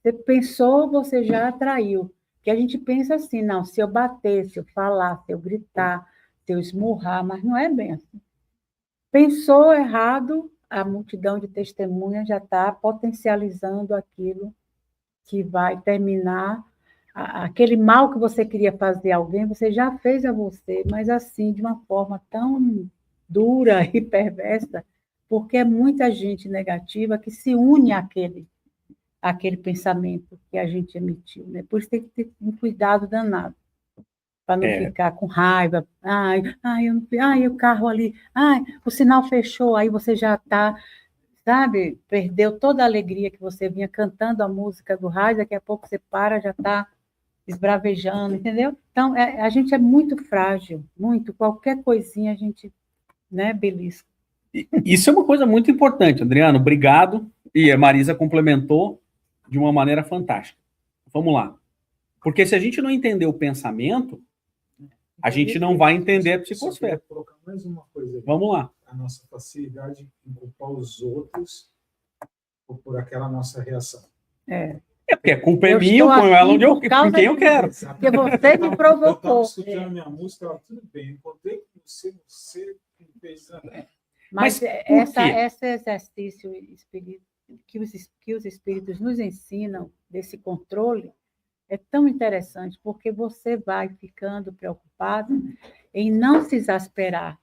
Você pensou, você já atraiu. Que a gente pensa assim, não, se eu bater, se eu falar, se eu gritar, se eu esmurrar, mas não é bem assim. Pensou errado, a multidão de testemunhas já está potencializando aquilo que vai terminar. Aquele mal que você queria fazer a alguém, você já fez a você, mas assim, de uma forma tão dura e perversa, porque é muita gente negativa que se une àquele pensamento que a gente emitiu, né? Por isso tem que ter um cuidado danado, para não ficar com raiva. O carro ali, o sinal fechou, aí você já está, sabe, perdeu toda a alegria que você vinha cantando a música do rádio, daqui a pouco você para, já está esbravejando, entendeu? Então, a gente é muito frágil, muito, qualquer coisinha a gente, né, belisca. Isso é uma coisa muito importante, Adriano, obrigado, e a Marisa complementou de uma maneira fantástica. Vamos lá. Porque se a gente não entender o pensamento, a gente não vai entender a psicosfera. Eu colocar mais uma coisa aqui. Vamos lá. A nossa facilidade em culpar os outros por aquela nossa reação. Porque a culpa é minha, eu ponho ela onde com quem eu quero. Porque você me provocou. Eu estava escutando minha música, estava tudo bem. Eu encontrei com você fez... Mas esse exercício que os espíritos nos ensinam, desse controle, é tão interessante, porque você vai ficando preocupado em não se exasperar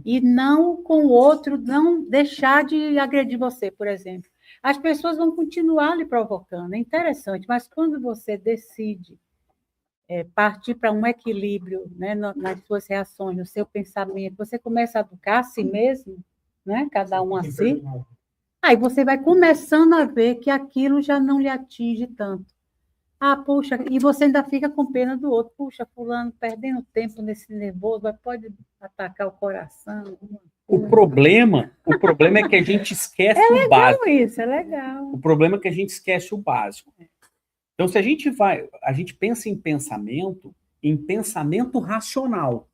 e não com o outro, não deixar de agredir você, por exemplo. As pessoas vão continuar lhe provocando, é interessante, mas quando você decide partir para um equilíbrio, né, nas suas reações, no seu pensamento, você começa a educar a si mesmo, né, cada um a si, aí você vai começando a ver que aquilo já não lhe atinge tanto. Puxa, e você ainda fica com pena do outro. Puxa, fulano, perdendo tempo nesse nervoso, pode atacar o coração. O problema é que a gente esquece o básico. É legal isso, é legal. O problema é que a gente esquece o básico. Então, se a gente pensa em pensamento racional.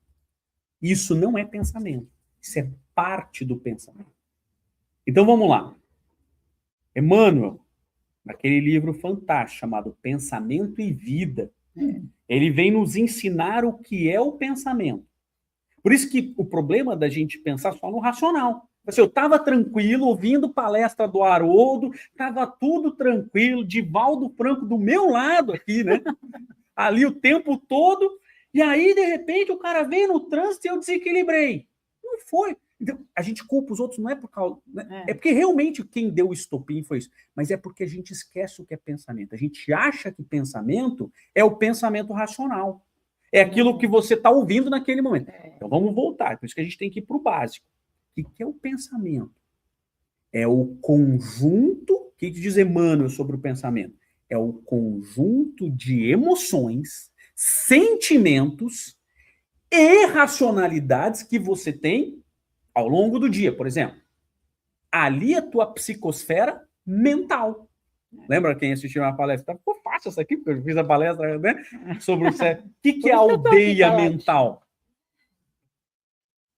Isso não é pensamento. Isso é parte do pensamento. Então, vamos lá. Emmanuel, naquele livro fantástico chamado Pensamento e Vida, ele vem nos ensinar o que é o pensamento. Por isso que o problema da gente pensar só no racional. Assim, eu estava tranquilo, ouvindo palestra do Haroldo, estava tudo tranquilo, Divaldo Franco do meu lado aqui, né? Ali o tempo todo, e aí, de repente, o cara veio no trânsito e eu desequilibrei. Não foi. Então, a gente culpa os outros, não é por causa... Né? É porque realmente quem deu o estopim foi isso. Mas é porque a gente esquece o que é pensamento. A gente acha que pensamento é o pensamento racional. É aquilo que você está ouvindo naquele momento. Então vamos voltar. Por isso que a gente tem que ir para o básico. O que é o pensamento? É o conjunto... O que diz Emmanuel sobre o pensamento? É o conjunto de emoções, sentimentos e racionalidades que você tem ao longo do dia, por exemplo. Ali a tua psicosfera mental. Lembra quem assistiu uma palestra? Ficou fácil essa aqui, porque eu fiz a palestra, né, sobre o cérebro. O que é a aldeia mental?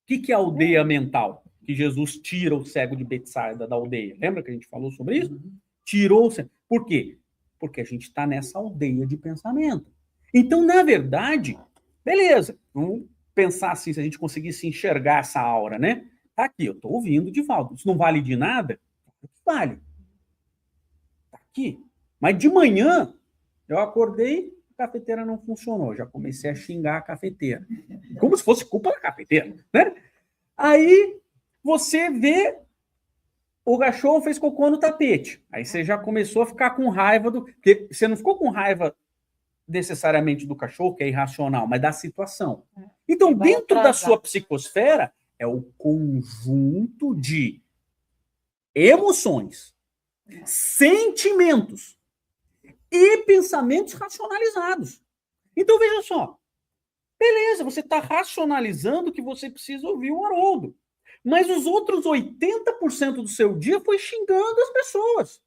O que é a aldeia mental? Que Jesus tira o cego de Betsaida da aldeia. Lembra que a gente falou sobre isso? Tirou o cego. Por quê? Porque a gente está nessa aldeia de pensamento. Então, na verdade, beleza, vamos pensar assim, se a gente conseguisse enxergar essa aura, né? Tá aqui, eu estou ouvindo de volta. Isso não vale de nada? Vale. Tá aqui. Mas de manhã, eu acordei, a cafeteira não funcionou. Já comecei a xingar a cafeteira. Como se fosse culpa da cafeteira, né? Aí você vê o cachorro fez cocô no tapete. Aí você já começou a ficar com raiva do... Porque você não ficou com raiva necessariamente do cachorro, que é irracional, mas da situação. Então, dentro da sua psicosfera, é o conjunto de emoções, sentimentos e pensamentos racionalizados. Então, veja só. Beleza, você está racionalizando que você precisa ouvir o Haroldo. Mas os outros 80% do seu dia foi xingando as pessoas.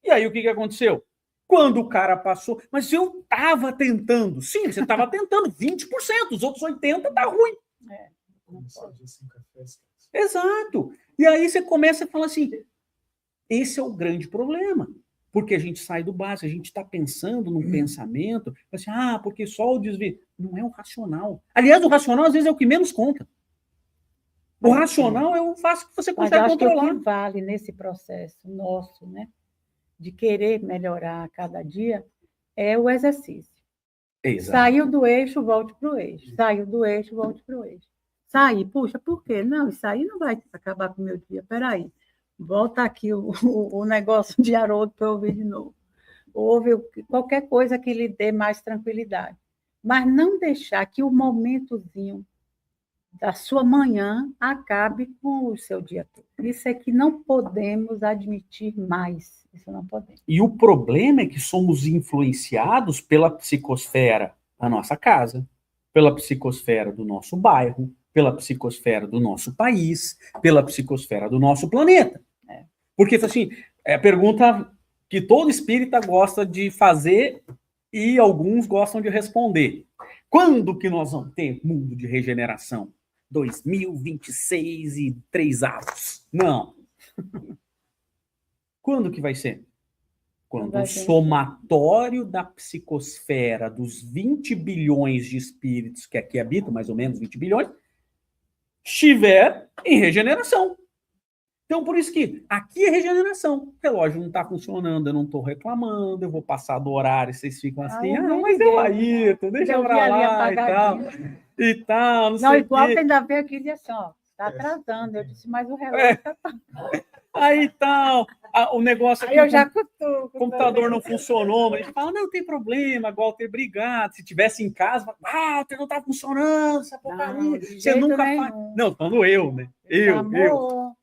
E aí, o que aconteceu? Quando o cara passou... Mas eu estava tentando. Sim, você estava tentando 20%. Os outros 80% tá ruim. Exato. E aí você começa a falar assim, esse é o grande problema. Porque a gente sai do básico, a gente está pensando num pensamento, assim, porque só o desvio... Não é o racional. Aliás, o racional, às vezes, é o que menos conta. O racional é o fácil que você consegue controlar. Mas acho que o que vale nesse processo nosso, né, de querer melhorar a cada dia, é o exercício. Exato. Saiu do eixo, volte para o eixo. Saiu do eixo, volte para o eixo. Sair, puxa, por quê? Não, isso aí não vai acabar com o meu dia. Peraí, volta aqui o negócio de Haroldo para eu ouvir de novo. Ouve qualquer coisa que lhe dê mais tranquilidade. Mas não deixar que o momentozinho da sua manhã acabe com o seu dia todo. Isso é que não podemos admitir mais. Isso não podemos. E o problema é que somos influenciados pela psicosfera da nossa casa, pela psicosfera do nosso bairro, pela psicosfera do nosso país, pela psicosfera do nosso planeta. Porque, assim, é a pergunta que todo espírita gosta de fazer e alguns gostam de responder. Quando que nós vamos ter mundo de regeneração? 2026 e 3 avos. Não. Quando que vai ser? Quando o somatório da psicosfera dos 20 bilhões de espíritos que aqui habitam, mais ou menos 20 bilhões, estiver em regeneração. Então, por isso que aqui é regeneração. O relógio não está funcionando, eu não estou reclamando, eu vou passar do horário, vocês ficam assim, mas eu Ayrton, deixa pra lá e tal, não sei o quê. Igual que ainda veio aqui e disse assim, ó, tá atrasando. Eu disse, mas o relógio tá... Aí tal, o negócio aqui, eu já cutuco, o computador não funcionou, mas a gente fala, não tem problema, Walter, obrigado. Se tivesse em casa, Walter, não tá funcionando, essa porcaria. Você nunca faz. Não, falando eu, né? Eu.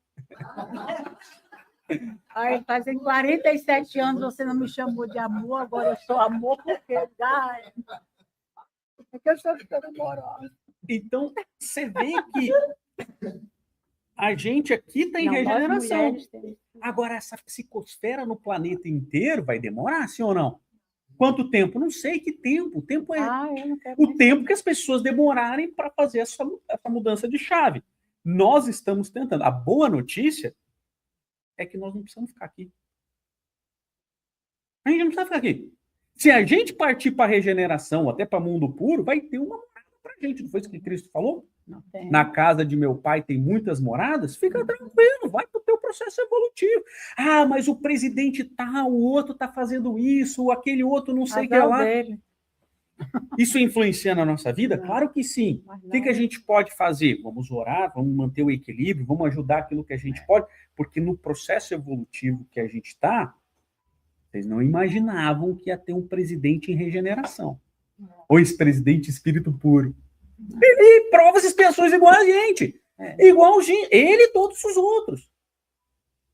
Aí fazem 47 anos você não me chamou de amor, agora eu sou amor porque é que eu estou ficando amorosa. Então, você vê que a gente aqui está em regeneração. Agora, essa psicosfera no planeta inteiro vai demorar, sim ou não? Quanto tempo? Não sei que tempo. O tempo é o tempo que as pessoas demorarem para fazer essa mudança de chave. Nós estamos tentando. A boa notícia é que nós não precisamos ficar aqui. A gente não precisa ficar aqui. Se a gente partir para a regeneração, até para mundo puro, vai ter uma morada para a gente. Não foi isso que Cristo falou? Na casa de meu pai tem muitas moradas? Fica tranquilo, vai para o teu processo evolutivo. Mas o presidente tal, o outro está fazendo isso, aquele outro não sei o que lá. Isso influencia na nossa vida? Claro que sim. O que a gente pode fazer? Vamos orar, vamos manter o equilíbrio, vamos ajudar aquilo que a gente pode, porque no processo evolutivo que a gente está, vocês não imaginavam que ia ter um presidente em regeneração. Ou ex-presidente espírito puro. Ele prova as expiações igual a gente. Igual ele e todos os outros.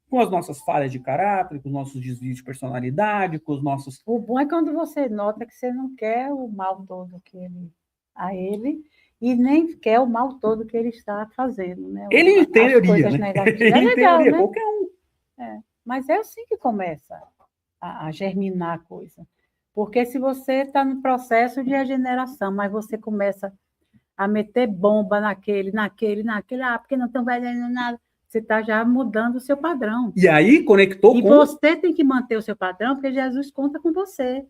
Com as nossas falhas de caráter, com os nossos desvios de personalidade, com os nossos... O bom é quando você nota que você não quer o mal todo a ele, e nem quer o mal todo que ele está fazendo, né? Ele em As teoria, coisas né? negativas. Ele É em legal, teoria, né? qualquer um. Mas é assim que começa a germinar a coisa. Porque se você está no processo de regeneração, mas você começa a meter bomba naquele, porque não estão valendo nada, você está já mudando o seu padrão. E aí conectou E com... você tem que manter o seu padrão, porque Jesus conta com você.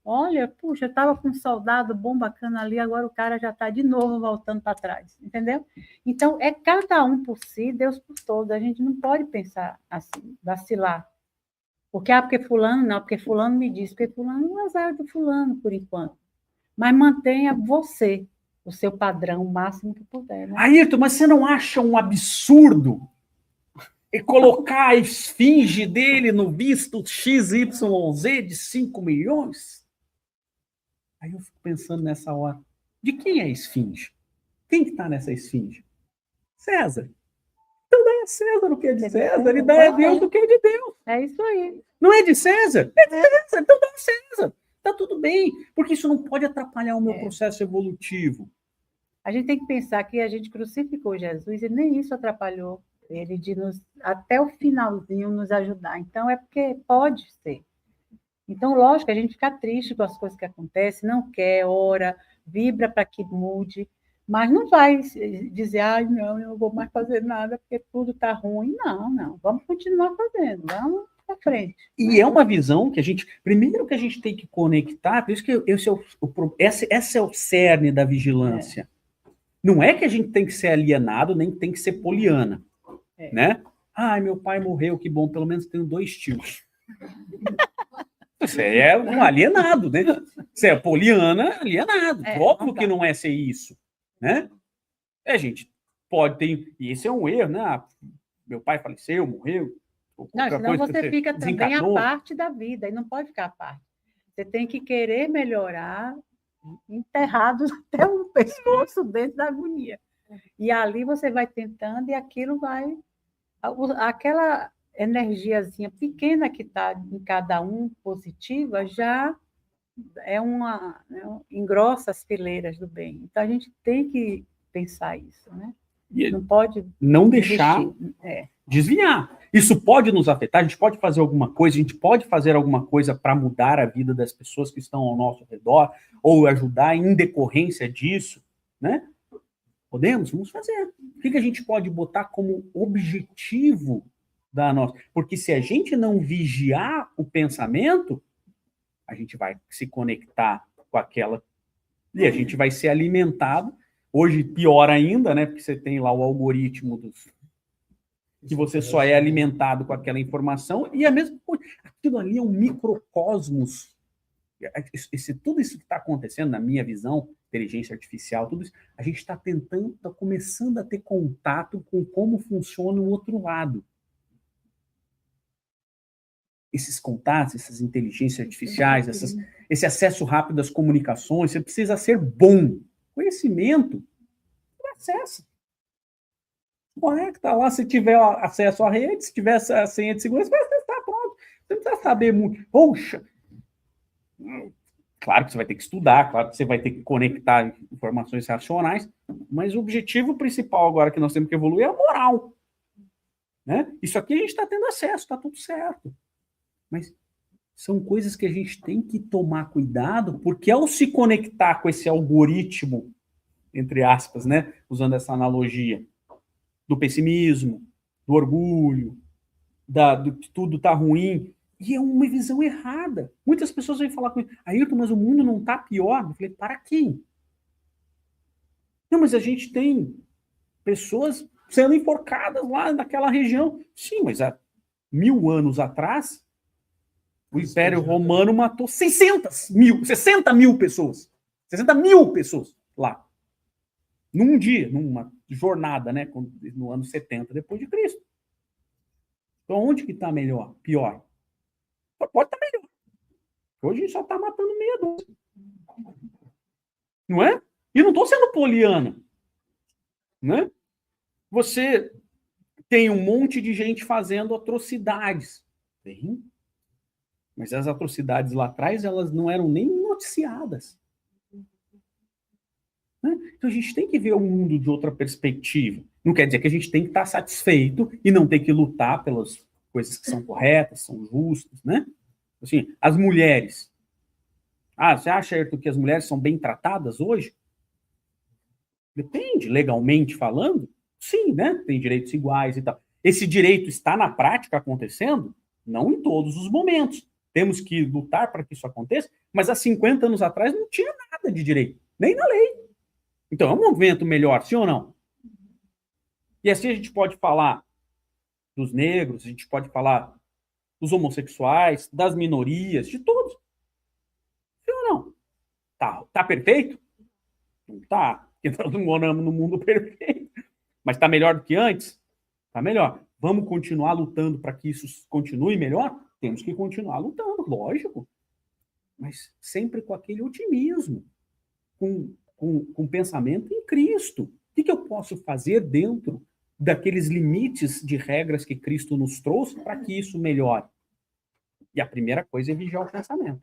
Olha, puxa, eu estava com um soldado bom, bacana ali, agora o cara já está de novo voltando para trás, entendeu? Então, é cada um por si, Deus por todos. A gente não pode pensar assim, vacilar. Porque fulano, não, porque fulano me disse, porque fulano não é azar do fulano, por enquanto. Mas mantenha você, o seu padrão, o máximo que puder, né? Ayrton, mas você não acha um absurdo e colocar a esfinge dele no visto XYZ de 5 milhões? Aí eu fico pensando nessa hora, de quem é a esfinge? Quem que está nessa esfinge? César. Então dá a César o que é de César e dá a Deus o que é de Deus. É isso aí. Não é de César? É de César, então dá a César. Tá tudo bem, porque isso não pode atrapalhar o meu processo evolutivo. A gente tem que pensar que a gente crucificou Jesus e nem isso atrapalhou ele de até o finalzinho, nos ajudar. Então, é porque pode ser. Então, lógico, a gente fica triste com as coisas que acontecem, não quer, ora, vibra para que mude, mas não vai dizer, ai, não, eu não vou mais fazer nada porque tudo está ruim. Não, vamos continuar fazendo, vamos para frente. E é uma visão que a gente, primeiro que a gente tem que conectar, por isso que esse é o cerne da vigilância. Não é que a gente tem que ser alienado, nem tem que ser poliana, né? Ai, meu pai morreu, que bom, pelo menos tenho 2 tios. Você é um alienado, né? Você é poliana, alienado. Óbvio que não é ser isso, né? A gente pode ter... E esse é um erro, né? Meu pai faleceu, morreu. Não, senão você fica também a parte da vida, e não pode ficar à parte. Você tem que querer melhorar, enterrados até o pescoço dentro da agonia. E ali você vai tentando e aquilo vai... Aquela energiazinha pequena que está em cada um, positiva, já engrossa as fileiras do bem. Então, a gente tem que pensar isso, né? Não pode... Não deixar desviar. Isso pode nos afetar, a gente pode fazer alguma coisa, a gente pode fazer alguma coisa para mudar a vida das pessoas que estão ao nosso redor, ou ajudar em decorrência disso, né? Podemos? Vamos fazer. O que a gente pode botar como objetivo da nossa... Porque se a gente não vigiar o pensamento, a gente vai se conectar com aquela... E a gente vai ser alimentado. Hoje, pior ainda, né? Porque você tem lá o algoritmo que você só é alimentado com aquela informação, e a mesma coisa. Aquilo ali é um microcosmos. Tudo isso que está acontecendo, na minha visão, inteligência artificial, tudo isso, a gente está começando a ter contato com como funciona o outro lado. Esses contatos, essas inteligências artificiais, esse acesso rápido às comunicações, você precisa ser bom. Conhecimento, acessa. Conecta lá, se tiver acesso à rede, se tiver a senha de segurança, vai acessar, pronto. Você não precisa saber muito. Poxa, claro que você vai ter que estudar, claro que você vai ter que conectar informações racionais, mas o objetivo principal agora que nós temos que evoluir é a moral. Né? Isso aqui a gente está tendo acesso, está tudo certo. Mas são coisas que a gente tem que tomar cuidado, porque ao se conectar com esse algoritmo, entre aspas, né, usando essa analogia, do pessimismo, do orgulho, do que tudo está ruim, e é uma visão errada. Muitas pessoas vêm falar comigo, Ayrton, mas o mundo não está pior? Eu falei, para quem? Não, mas a gente tem pessoas sendo enforcadas lá naquela região. Sim, mas há 1000 anos atrás, o Império Romano matou 60 mil pessoas. 60 mil pessoas lá. Num dia, numa jornada, né? No ano 70 depois de Cristo. Então, onde que está melhor? Pior? Pode estar melhor. Hoje a gente só está matando meia dúzia. Não é? E não estou sendo poliana. Né? Você tem um monte de gente fazendo atrocidades. Tem. Mas as atrocidades lá atrás, elas não eram nem noticiadas. né? Então a gente tem que ver o mundo de outra perspectiva. Não quer dizer que a gente tem que estar satisfeito e não ter que lutar pelas coisas que são corretas, são justas, né? Assim, as mulheres. Você acha, Ayrton, que as mulheres são bem tratadas hoje? Depende, legalmente falando, sim, né? Tem direitos iguais e tal. Esse direito está na prática acontecendo? Não em todos os momentos. Temos que lutar para que isso aconteça, mas há 50 anos atrás não tinha nada de direito, nem na lei. Então é um movimento melhor, sim ou não? E assim a gente pode falar dos negros, a gente pode falar dos homossexuais, das minorias, de todos. Sim ou não? Tá perfeito? Não tá, porque nós não moramos no mundo perfeito. Mas está melhor do que antes? Está melhor. Vamos continuar lutando para que isso continue melhor? Temos que continuar lutando, lógico. Mas sempre com aquele otimismo, com pensamento em Cristo. O que eu posso fazer dentro daqueles limites de regras que Cristo nos trouxe para que isso melhore? E a primeira coisa é vigiar o pensamento.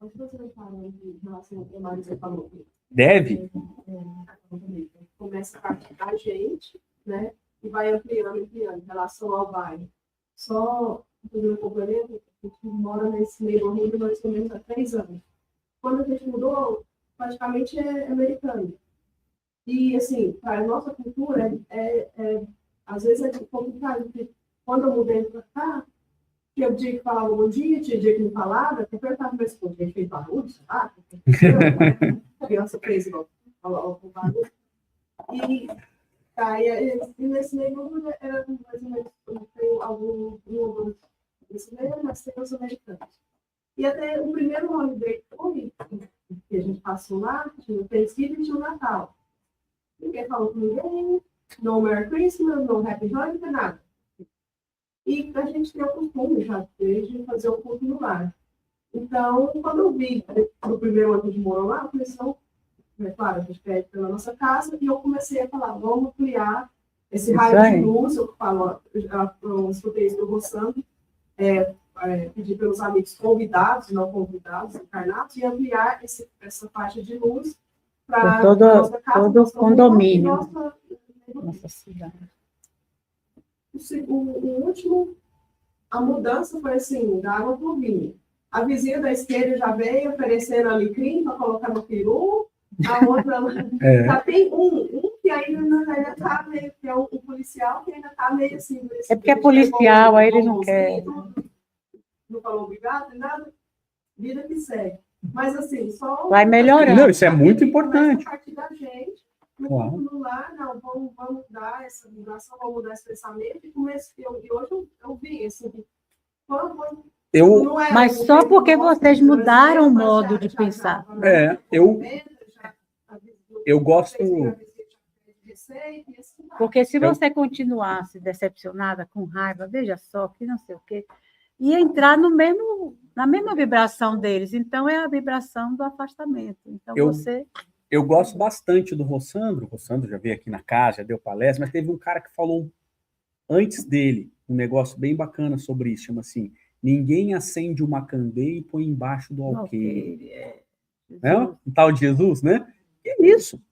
Onde você vai falar em relação ao trabalho que você falou? Deve? Começa a partir da gente, né? E vai ampliando em relação ao bairro. Só fazer um complemento, a gente mora nesse meio mundo mais ou menos há 3 anos. Quando a gente mudou, praticamente é americano. E, assim, para a nossa cultura, às vezes é complicado, porque quando eu mudei para cá, tinha dia que falava bom dia, tinha dia que não falava, até perguntava para a gente fez barulho, sei lá, a criança fez o barulho. E nesse meio era mais ou menos, tem alguns brasileiros, mas tem os americanos. E até o primeiro holiday que a gente passou lá, tinha o Thanksgiving e tinha o Natal. Ninguém falou com ninguém, no Merry Christmas, no Happy Hanukkah, nada. E a gente tem o costume já desde fazer o culto no lar. Então, quando eu vi no primeiro ano de morar lá, eu falei assim, claro, a gente pede pela nossa casa, e eu comecei a falar, vamos criar esse raio de luz, eu falo, eu escutei isso do Rossano, pedir pelos amigos convidados, não convidados, encarnados, e ampliar essa faixa de luz para nossa casa, todo o condomínio. Nossa cidade. O último, a mudança foi assim, da água pro vinho. A vizinha da esquerda já veio oferecendo alecrim para colocar no peru, a outra já tem um que ainda está meio, que é um policial que ainda está meio assim. É porque é policial, aí eles não querem. Não falou obrigado, nada, vida que segue. Mas assim, só... Vai melhorando. Não, isso é muito importante. A partir da gente, Claro. no lar, não, vamos mudar essa vibração, vamos mudar esse pensamento, e hoje eu vi, assim, mas só porque vocês mudaram o modo de pensar. Eu gosto... Porque se você continuasse decepcionada, com raiva, veja só, que não sei o quê, ia entrar na mesma vibração deles. Então, é a vibração do afastamento. Então, Eu gosto bastante do Rossandro. O Rossandro já veio aqui na casa, já deu palestra, mas teve um cara que falou antes dele um negócio bem bacana sobre isso. Chama assim, ninguém acende uma candeia e põe embaixo do alqueire. Não? Um tal de Jesus, né? Que é isso?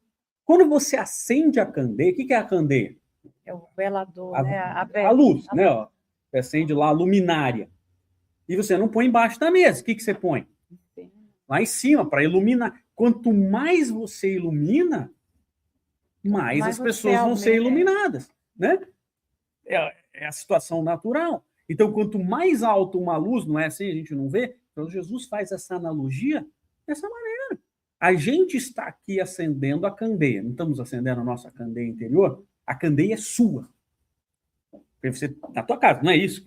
Quando você acende a candeia, o que é a candeia? É o velador, né? A luz, né? Ó, você acende lá a luminária. E você não põe embaixo da mesa. O que você põe? Lá em cima, para iluminar. Quanto mais você ilumina, mais as pessoas vão ser iluminadas, né? É a situação natural. Então, quanto mais alto uma luz, não é assim, a gente não vê? Então, Jesus faz essa analogia dessa maneira. A gente está aqui acendendo a candeia. Não estamos acendendo a nossa candeia interior? A candeia é sua. Você, na tua casa, não é isso?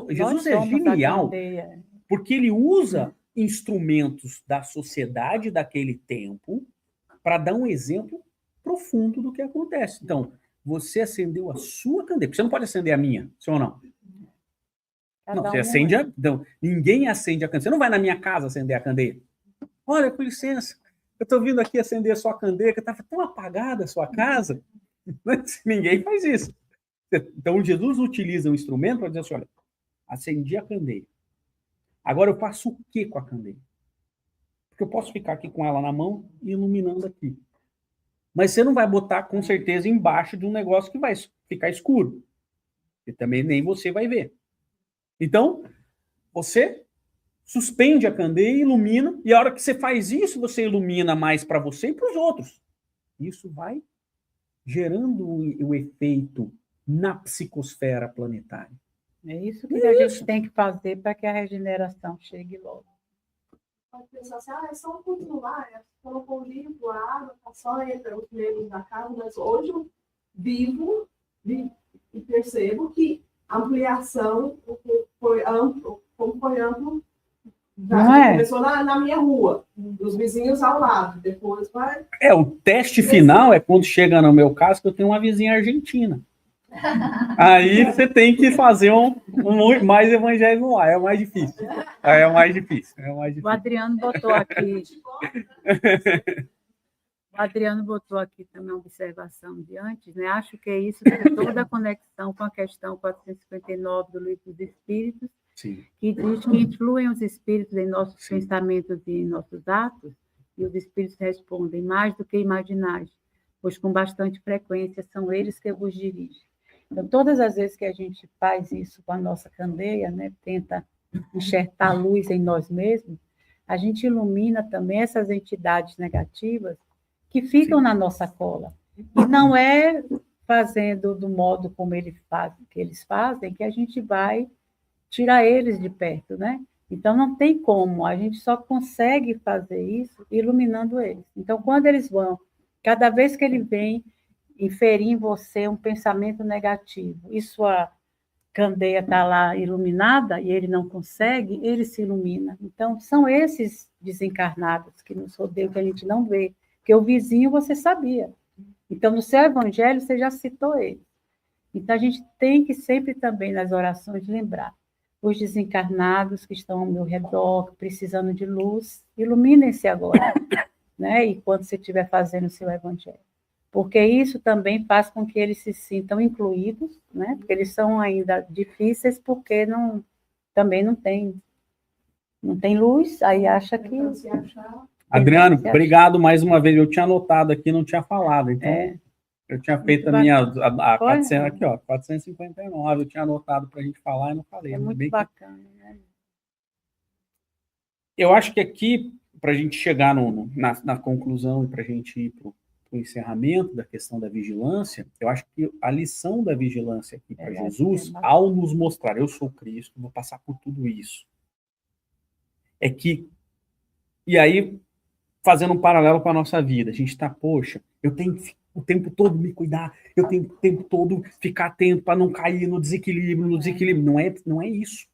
Jesus é genial, porque ele usa instrumentos da sociedade daquele tempo para dar um exemplo profundo do que acontece. Então, você acendeu a sua candeia, porque você não pode acender a minha, sim ou não? Não, você acende então, ninguém acende a candeia. Você não vai na minha casa acender a candeia. Olha, com licença, eu estou vindo aqui acender a sua candeia, que estava tão apagada a sua casa. Ninguém faz isso. Então, Jesus utiliza um instrumento para dizer assim, olha, acendi a candeia. Agora eu faço o que com a candeia? Porque eu posso ficar aqui com ela na mão e iluminando aqui. Mas você não vai botar, com certeza, embaixo de um negócio que vai ficar escuro. E também nem você vai ver. Então, você suspende a candeia e ilumina, e a hora que você faz isso, você ilumina mais para você e para os outros. Isso vai gerando o efeito na psicosfera planetária. É isso que a gente tem que fazer para que a regeneração chegue logo. Pode pensar assim, é só um pouquinho lá, colocou o livro, a água, tá só entra os membros da casa, mas hoje eu vivo e percebo que a ampliação foi amplo, como foi amplo, começou na minha rua, dos vizinhos ao lado, depois vai... O teste final é quando chega no meu caso, que eu tenho uma vizinha argentina. Aí você tem que fazer mais evangelho lá, é o mais difícil. É o mais difícil. O Adriano botou aqui. O Adriano botou aqui também uma observação de antes, né? Acho que é isso que toda a conexão com a questão 459 do Livro dos Espíritos, Sim. que diz que influem os espíritos em nossos pensamentos e em nossos atos, e os espíritos respondem mais do que imaginais, pois com bastante frequência são eles que vos dirigem. Então, todas as vezes que a gente faz isso com a nossa candeia, né, tenta enxertar luz em nós mesmos, a gente ilumina também essas entidades negativas que ficam na nossa cola. E não é fazendo do modo como eles fazem que a gente vai tirar eles de perto, né? Então, não tem como, a gente só consegue fazer isso iluminando eles. Então, quando eles vão, cada vez que ele vem inferir em você um pensamento negativo, e sua candeia está lá iluminada e ele não consegue, ele se ilumina. Então, são esses desencarnados que nos rodeiam, que a gente não vê, porque o vizinho você sabia. Então, no seu evangelho, você já citou ele. Então, a gente tem que sempre também, nas orações, lembrar os desencarnados que estão ao meu redor, precisando de luz, iluminem-se agora, né? E quando você estiver fazendo o seu evangelho. Porque isso também faz com que eles se sintam incluídos, né? Porque eles são ainda difíceis, porque também não tem luz, aí acha que... Adriano, obrigado mais uma vez. Eu tinha anotado aqui, não tinha falado. Então, eu tinha feito a minha... A 400, aqui, ó, 459, eu tinha anotado para a gente falar e não falei. É muito bacana, né? Eu acho que aqui, para a gente chegar na conclusão e para a gente ir para o encerramento da questão da vigilância, eu acho que a lição da vigilância aqui para Jesus, ao nos mostrar, eu sou Cristo, vou passar por tudo isso, é que, e aí, fazendo um paralelo com a nossa vida, a gente está, poxa, eu tenho o tempo todo me cuidar, eu tenho o tempo todo ficar atento para não cair no desequilíbrio, não é isso.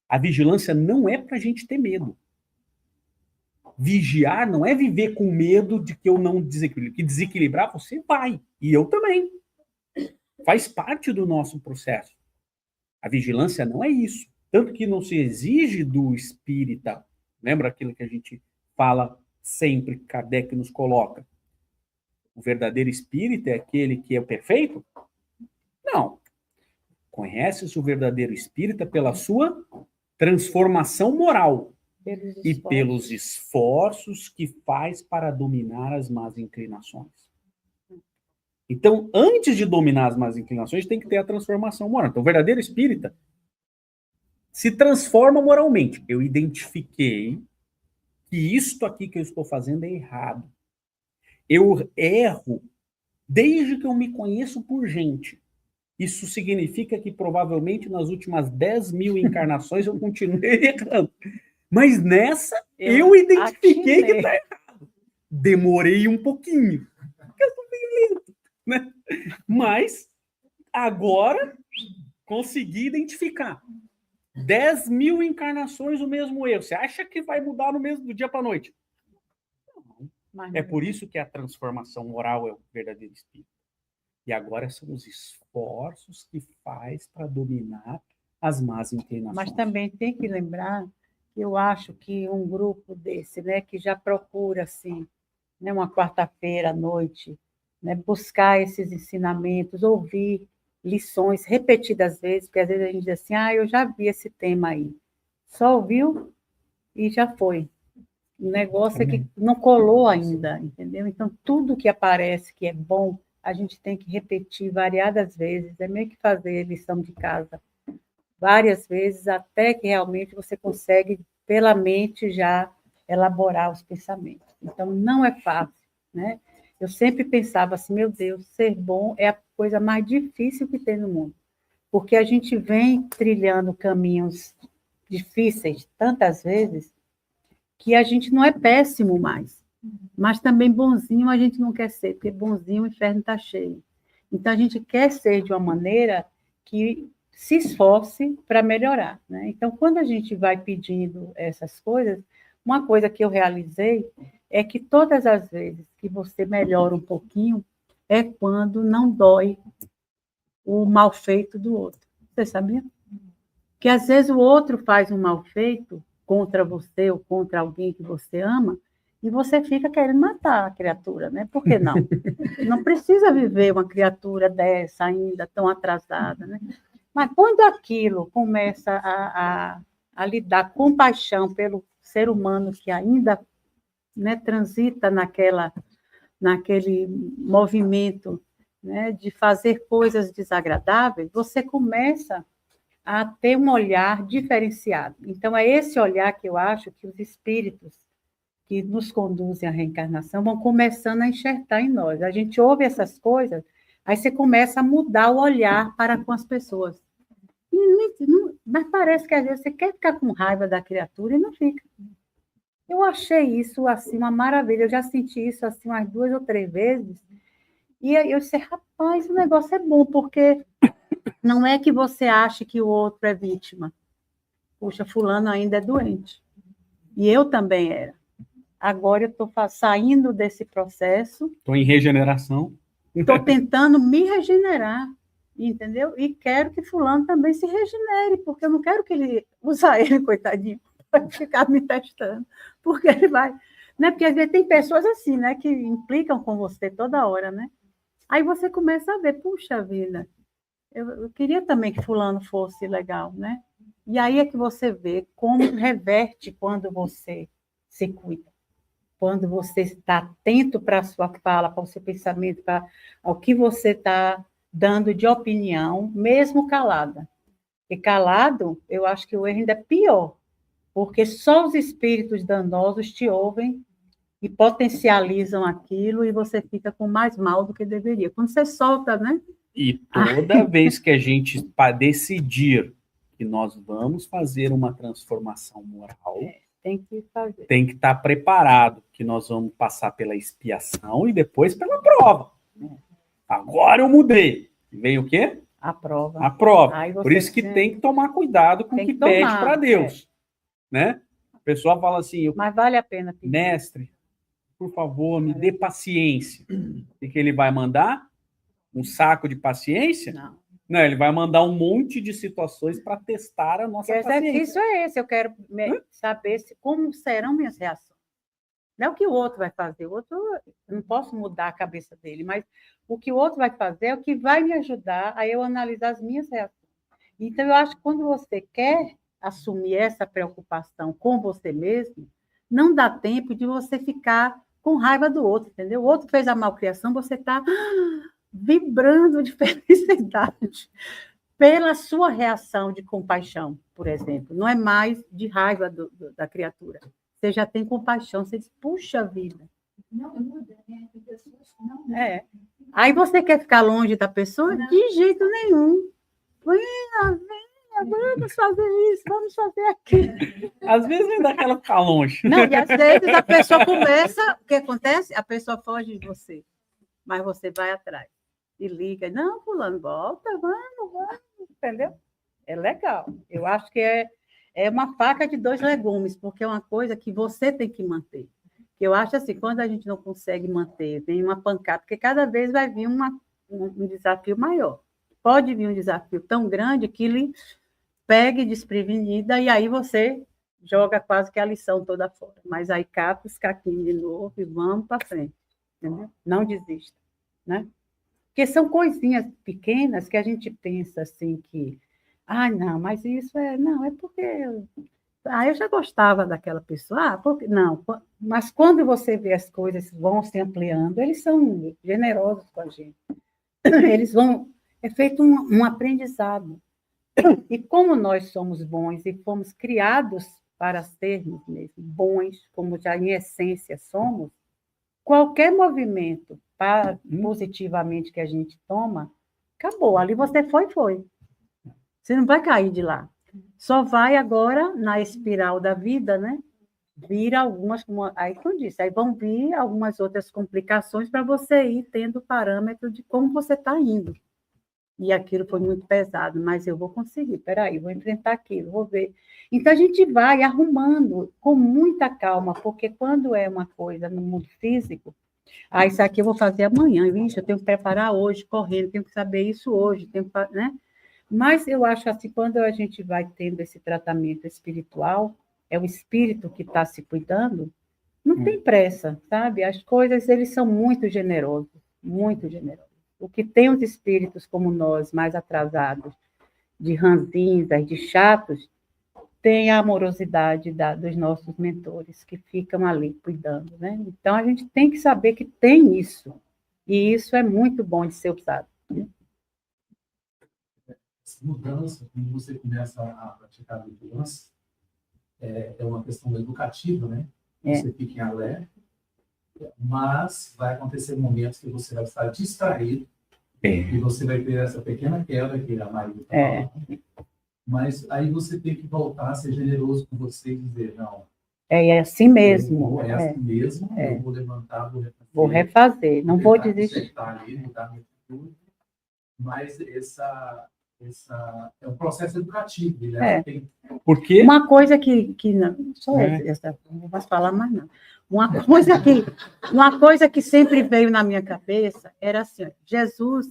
A vigilância não é para a gente ter medo. Vigiar não é viver com medo de que eu não desequilibre. Que desequilibrar você vai. E eu também. Faz parte do nosso processo. A vigilância não é isso. Tanto que não se exige do espírita. Lembra aquilo que a gente fala sempre, que Kardec nos coloca? O verdadeiro espírita é aquele que é perfeito? Não. Conhece-se o verdadeiro espírita pela sua transformação moral. E pelos esforços que faz para dominar as más inclinações. Então, antes de dominar as más inclinações, tem que ter a transformação moral. Então, o verdadeiro espírita se transforma moralmente. Eu identifiquei que isto aqui que eu estou fazendo é errado. Eu erro desde que eu me conheço por gente. Isso significa que provavelmente nas últimas 10.000 encarnações eu continuei errando. Mas nessa, eu identifiquei que está errado. Demorei um pouquinho. Porque eu sou meio lento, né? Mas, agora, consegui identificar. 10.000 encarnações o mesmo erro. Você acha que vai mudar do dia para a noite? Não. É por isso que a transformação moral é o verdadeiro espírito. E agora são os esforços que faz para dominar as más inclinações. Mas também tem que lembrar... Eu acho que um grupo desse, né, que já procura, assim, né, uma quarta-feira à noite, né, buscar esses ensinamentos, ouvir lições repetidas vezes, porque às vezes a gente diz assim, eu já vi esse tema aí. Só ouviu e já foi. O negócio é que não colou ainda, entendeu? Então, tudo que aparece que é bom, a gente tem que repetir variadas vezes. É meio que fazer lição de casa várias vezes, até que realmente você consegue, pela mente, já elaborar os pensamentos. Então, não é fácil, né? Eu sempre pensava assim, meu Deus, ser bom é a coisa mais difícil que tem no mundo, porque a gente vem trilhando caminhos difíceis tantas vezes que a gente não é péssimo mais, mas também bonzinho a gente não quer ser, porque bonzinho o inferno está cheio. Então, a gente quer ser de uma maneira que se esforce para melhorar, né? Então, quando a gente vai pedindo essas coisas, uma coisa que eu realizei é que todas as vezes que você melhora um pouquinho, é quando não dói o mal feito do outro. Você sabia? Que às vezes o outro faz um mal feito contra você ou contra alguém que você ama, e você fica querendo matar a criatura, né? Por que não? Não precisa viver uma criatura dessa ainda tão atrasada, né? Mas quando aquilo começa a lhe dar compaixão pelo ser humano que ainda, né, transita naquele movimento, né, de fazer coisas desagradáveis, você começa a ter um olhar diferenciado. Então, é esse olhar que eu acho que os espíritos que nos conduzem à reencarnação vão começando a enxertar em nós. A gente ouve essas coisas, aí você começa a mudar o olhar para com as pessoas. Mas parece que às vezes você quer ficar com raiva da criatura e não fica. Eu achei isso assim uma maravilha. Eu já senti isso assim umas 2 ou 3 vezes. E aí eu disse, rapaz, o negócio é bom, porque não é que você ache que o outro é vítima. Puxa, fulano ainda é doente. E eu também era. Agora eu estou saindo desse processo. Estou em regeneração. Estou tentando me regenerar, entendeu? E quero que fulano também se regenere, porque eu não quero que ele usar ele, coitadinho, para ficar me testando, porque ele vai, né? Porque às vezes tem pessoas assim, né, que implicam com você toda hora, né? Aí você começa a ver, puxa vida, eu queria também que fulano fosse legal, né? E aí é que você vê como reverte quando você se cuida. Quando você está atento para a sua fala, para o seu pensamento, para o que você está dando de opinião, mesmo calada. E calado, eu acho que o erro ainda é pior, porque só os espíritos danosos te ouvem e potencializam aquilo e você fica com mais mal do que deveria. Quando você solta, né? E toda vez que a gente decidir que nós vamos fazer uma transformação moral, tem que fazer. Tem que estar preparado, que nós vamos passar pela expiação e depois pela prova. Agora eu mudei. Vem o quê? A prova. A prova. Por isso que tem que tomar cuidado com o que pede para Deus. Né? A pessoa fala assim... Mas vale a pena pedir. Mestre, por favor, me dê paciência. O que ele vai mandar? Um saco de paciência? Não, ele vai mandar um monte de situações para testar a nossa paciência. O exercício é esse, eu quero saber como serão minhas reações. Não é o que o outro vai fazer, o outro, eu não posso mudar a cabeça dele, mas o que o outro vai fazer é o que vai me ajudar a eu analisar as minhas reações. Então, eu acho que quando você quer assumir essa preocupação com você mesmo, não dá tempo de você ficar com raiva do outro, entendeu? O outro fez a malcriação, você está vibrando de felicidade pela sua reação de compaixão, por exemplo. Não é mais de raiva da criatura. Você já tem compaixão, você diz, puxa vida. Não muda, né? Tem pessoas que não mudam. Aí você quer ficar longe da pessoa? Não. De jeito nenhum. Venha, vamos fazer isso, vamos fazer aquilo. Às vezes vem daquela ficar longe. Não, e às vezes a pessoa começa, o que acontece? A pessoa foge de você, mas você vai atrás. E liga, não, fulano, volta, vamos, entendeu? É legal. Eu acho que é uma faca de 2 legumes, porque é uma coisa que você tem que manter. Eu acho assim, quando a gente não consegue manter, vem uma pancada, porque cada vez vai vir um desafio maior. Pode vir um desafio tão grande que ele pegue desprevenida e aí você joga quase que a lição toda fora. Mas aí cata os caquinhos de novo e vamos para frente. Entendeu? Não desista, né? Porque são coisinhas pequenas que a gente pensa assim que, não, mas isso não, é porque Eu já gostava daquela pessoa. Porque não, mas quando você vê as coisas vão se ampliando, eles são generosos com a gente. Eles vão, é feito um aprendizado. E como nós somos bons e fomos criados para sermos mesmo bons, como já em essência somos, qualquer movimento positivamente que a gente toma, acabou. Ali você foi. Você não vai cair de lá. Só vai agora na espiral da vida, né? Vir algumas, aí como eu disse, aí vão vir algumas outras complicações para você ir tendo parâmetro de como você está indo. E aquilo foi muito pesado, mas eu vou conseguir, peraí, vou enfrentar aquilo, vou ver. Então, a gente vai arrumando com muita calma, porque quando é uma coisa no mundo físico, isso aqui eu vou fazer amanhã, vixe, eu tenho que preparar hoje, correndo, tenho que saber isso hoje, né? Mas eu acho assim, quando a gente vai tendo esse tratamento espiritual, é o espírito que está se cuidando, não tem pressa, sabe? As coisas, eles são muito generosos, muito generosos. O que tem os espíritos como nós, mais atrasados, de ranzinzas, de chatos, tem a amorosidade dos nossos mentores, que ficam ali cuidando, né? Então, a gente tem que saber que tem isso, e isso é muito bom de ser usado. Essa mudança, quando você começa a praticar a vigilância, é uma questão educativa, né? Você fica em alerta, mas vai acontecer momentos que você vai estar distraído e você vai ter essa pequena queda que a Maria está falando. Mas aí você tem que voltar a ser generoso com você e dizer, não. É assim mesmo. Assim mesmo, eu vou levantar, vou refazer, não vou desistir. Ali, mudar minha atitude, mas é um processo educativo, né? Porque uma coisa que não, não posso falar mais não. Uma coisa que sempre veio na minha cabeça era assim: Jesus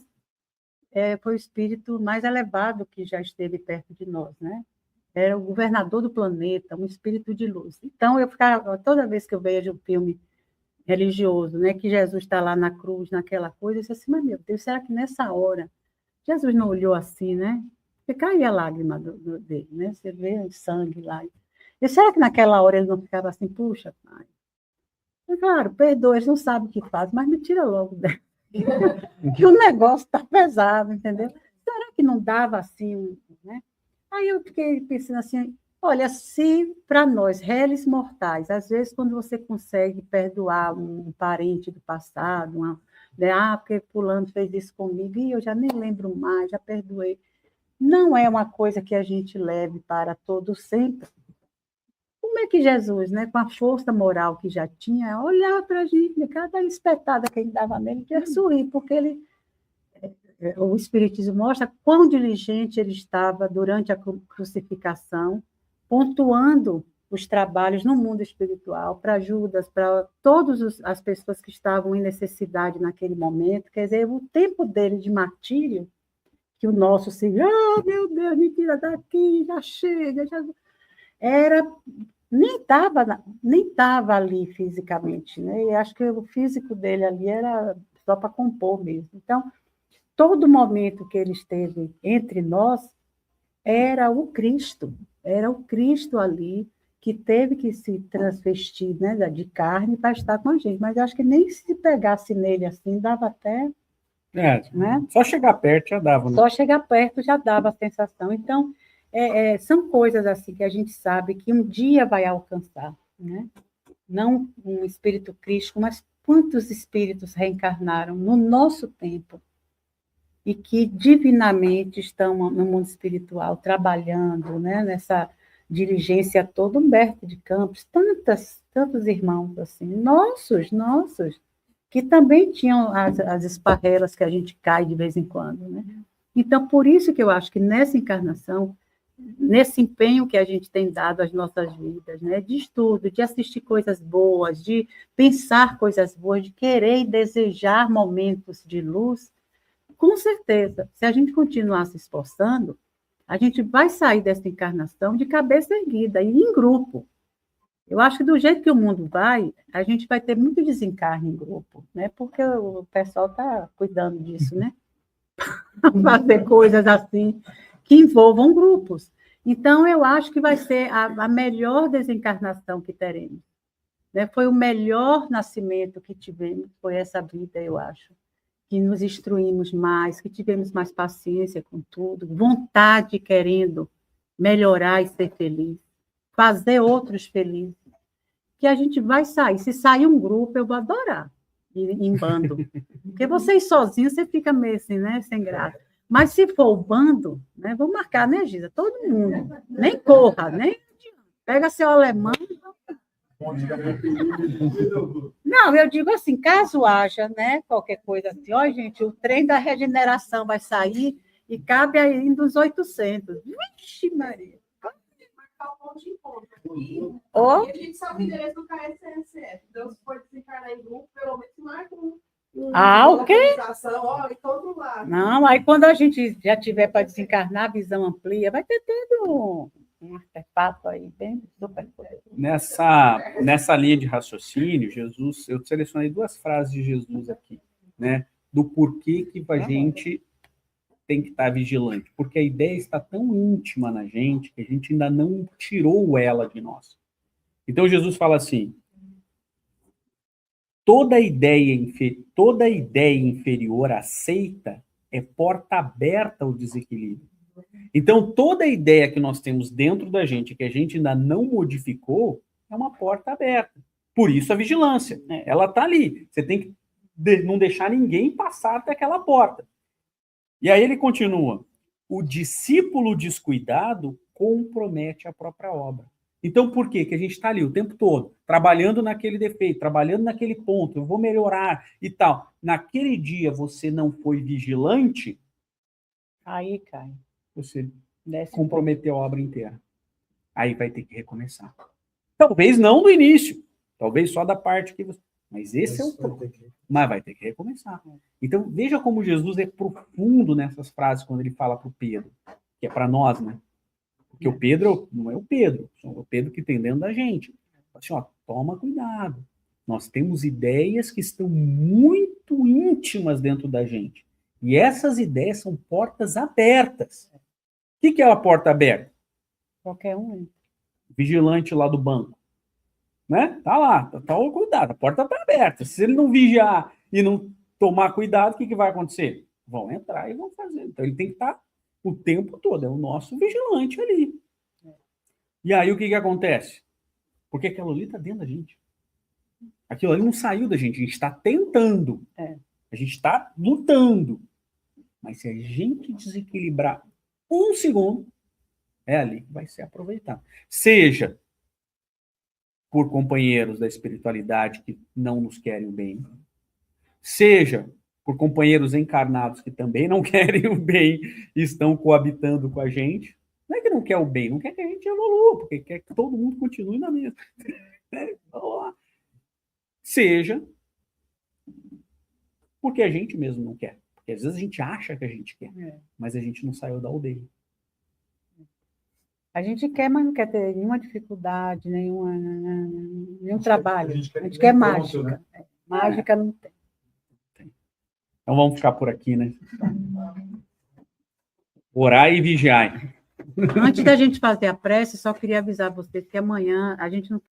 foi o espírito mais elevado que já esteve perto de nós, né? Era o governador do planeta, um espírito de luz. Então eu ficava, toda vez que eu vejo um filme religioso, né, que Jesus está lá na cruz, naquela coisa, eu disse assim, mas meu Deus, será que nessa hora Jesus não olhou assim, né? Porque caía a lágrima dele, né? Você vê o sangue lá. E será que naquela hora ele não ficava assim, puxa, pai? E, claro, perdoa, eles não sabem o que faz, mas me tira logo dela. Que o negócio está pesado, entendeu? Será que não dava assim, né? Aí eu fiquei pensando assim, olha, se para nós, réis mortais, às vezes quando você consegue perdoar um parente do passado, né? Porque fulano fez isso comigo e eu já nem lembro mais, já perdoei. Não é uma coisa que a gente leve para todo sempre. Como é que Jesus, né, com a força moral que já tinha, olhava para a gente, cada espetada que ele dava nele, ia sorrir, porque o Espiritismo mostra quão diligente ele estava durante a crucificação, pontuando os trabalhos no mundo espiritual, para Judas, para todas as pessoas que estavam em necessidade naquele momento. Quer dizer, o tempo dele de martírio, que o nosso Senhor, meu Deus, me tira daqui, já chega, já... nem estava ali fisicamente, né? E acho que o físico dele ali era só para compor mesmo. Então, todo momento que ele esteve entre nós era o Cristo ali, que teve que se transvestir, né, de carne para estar com a gente. Mas eu acho que nem se pegasse nele assim, dava até... né? Só chegar perto já dava. Né? Só chegar perto já dava a sensação. Então, são coisas assim que a gente sabe que um dia vai alcançar. Né? Não um espírito crístico, mas quantos espíritos reencarnaram no nosso tempo e que divinamente estão no mundo espiritual, trabalhando, né, nessa diligência toda. Humberto de Campos, tantos irmãos assim, nossos, que também tinham as esparrelas que a gente cai de vez em quando. Né? Então, por isso que eu acho que nessa encarnação, nesse empenho que a gente tem dado às nossas vidas, né, de estudo, de assistir coisas boas, de pensar coisas boas, de querer e desejar momentos de luz, com certeza, se a gente continuar se esforçando, a gente vai sair dessa encarnação de cabeça erguida e em grupo. Eu acho que do jeito que o mundo vai, a gente vai ter muito desencarne em grupo, né? Porque o pessoal está cuidando disso, né? Fazer coisas assim que envolvam grupos. Então, eu acho que vai ser a melhor desencarnação que teremos. Né? Foi o melhor nascimento que tivemos, foi essa vida, eu acho. Que nos instruímos mais, que tivemos mais paciência com tudo, vontade, querendo melhorar e ser feliz, fazer outros felizes. Que a gente vai sair. Se sair um grupo, eu vou adorar ir em bando. Porque você ir sozinho, você fica meio assim, né? Sem graça. Mas se for o bando, né? Vou marcar, né, Giza? Todo mundo. Nem corra, nem pega seu alemão. Não, eu digo assim, caso haja, né, qualquer coisa assim, ó, gente, o trem da regeneração vai sair e cabe ainda os 800. Vixe, Maria. Marcar o ponto de encontro aqui. Ó. E a gente sabe o endereço do KSCSF. Então, se for desencarnar em grupo, pelo menos marca O quê? Ó, encontro lá. Não, aí quando a gente já tiver para desencarnar, a visão amplia, vai ter todo um artefato aí, bem super poderoso. Nessa linha de raciocínio, Jesus, eu selecionei 2 frases de Jesus aqui, né? Do porquê que a gente tem que estar vigilante. Porque a ideia está tão íntima na gente que a gente ainda não tirou ela de nós. Então, Jesus fala assim, toda ideia inferior aceita é porta aberta ao desequilíbrio. Então, toda ideia que nós temos dentro da gente, que a gente ainda não modificou, é uma porta aberta. Por isso a vigilância, né? Ela está ali. Você tem que não deixar ninguém passar até aquela porta. E aí ele continua. O discípulo descuidado compromete a própria obra. Então, por quê? Que a gente está ali o tempo todo, trabalhando naquele defeito, trabalhando naquele ponto, eu vou melhorar e tal. Naquele dia você não foi vigilante, Aí, cai. você Desce comprometeu a obra inteira. Aí vai ter que recomeçar. Talvez não do início, talvez só da parte que você... Mas esse é o problema. Mas vai ter que recomeçar. Então, veja como Jesus é profundo nessas frases quando ele fala para o Pedro, que é para nós, né? Porque o Pedro não é o Pedro, é o Pedro que tem dentro da gente. Assim, ó, toma cuidado. Nós temos ideias que estão muito íntimas dentro da gente. E essas ideias são portas abertas. O que é a porta aberta? qualquer um. Vigilante lá do banco. Né? Tá lá, tá o cuidado, a porta tá aberta. Se ele não vigiar e não tomar cuidado, o que vai acontecer? Vão entrar e vão fazer. Então ele tem que estar o tempo todo, é o nosso vigilante ali. E aí o que acontece? Porque aquilo ali está dentro da gente. Aquilo ali não saiu da gente, a gente está tentando. A gente está lutando. Mas se a gente desequilibrar 1 segundo, é ali que vai ser aproveitado. Seja por companheiros da espiritualidade que não nos querem o bem, seja por companheiros encarnados que também não querem o bem e estão coabitando com a gente. Não é que não quer o bem, não quer que a gente evolua, porque quer que todo mundo continue na mesma. Seja porque a gente mesmo não quer. Porque às vezes a gente acha que a gente quer, mas a gente não saiu da aldeia. A gente quer, mas não quer ter nenhuma dificuldade, nenhum trabalho. A gente quer mágica. Né? Mágica não tem. Então vamos ficar por aqui, né? Orar e vigiar. Antes da gente fazer a prece, só queria avisar vocês que amanhã a gente não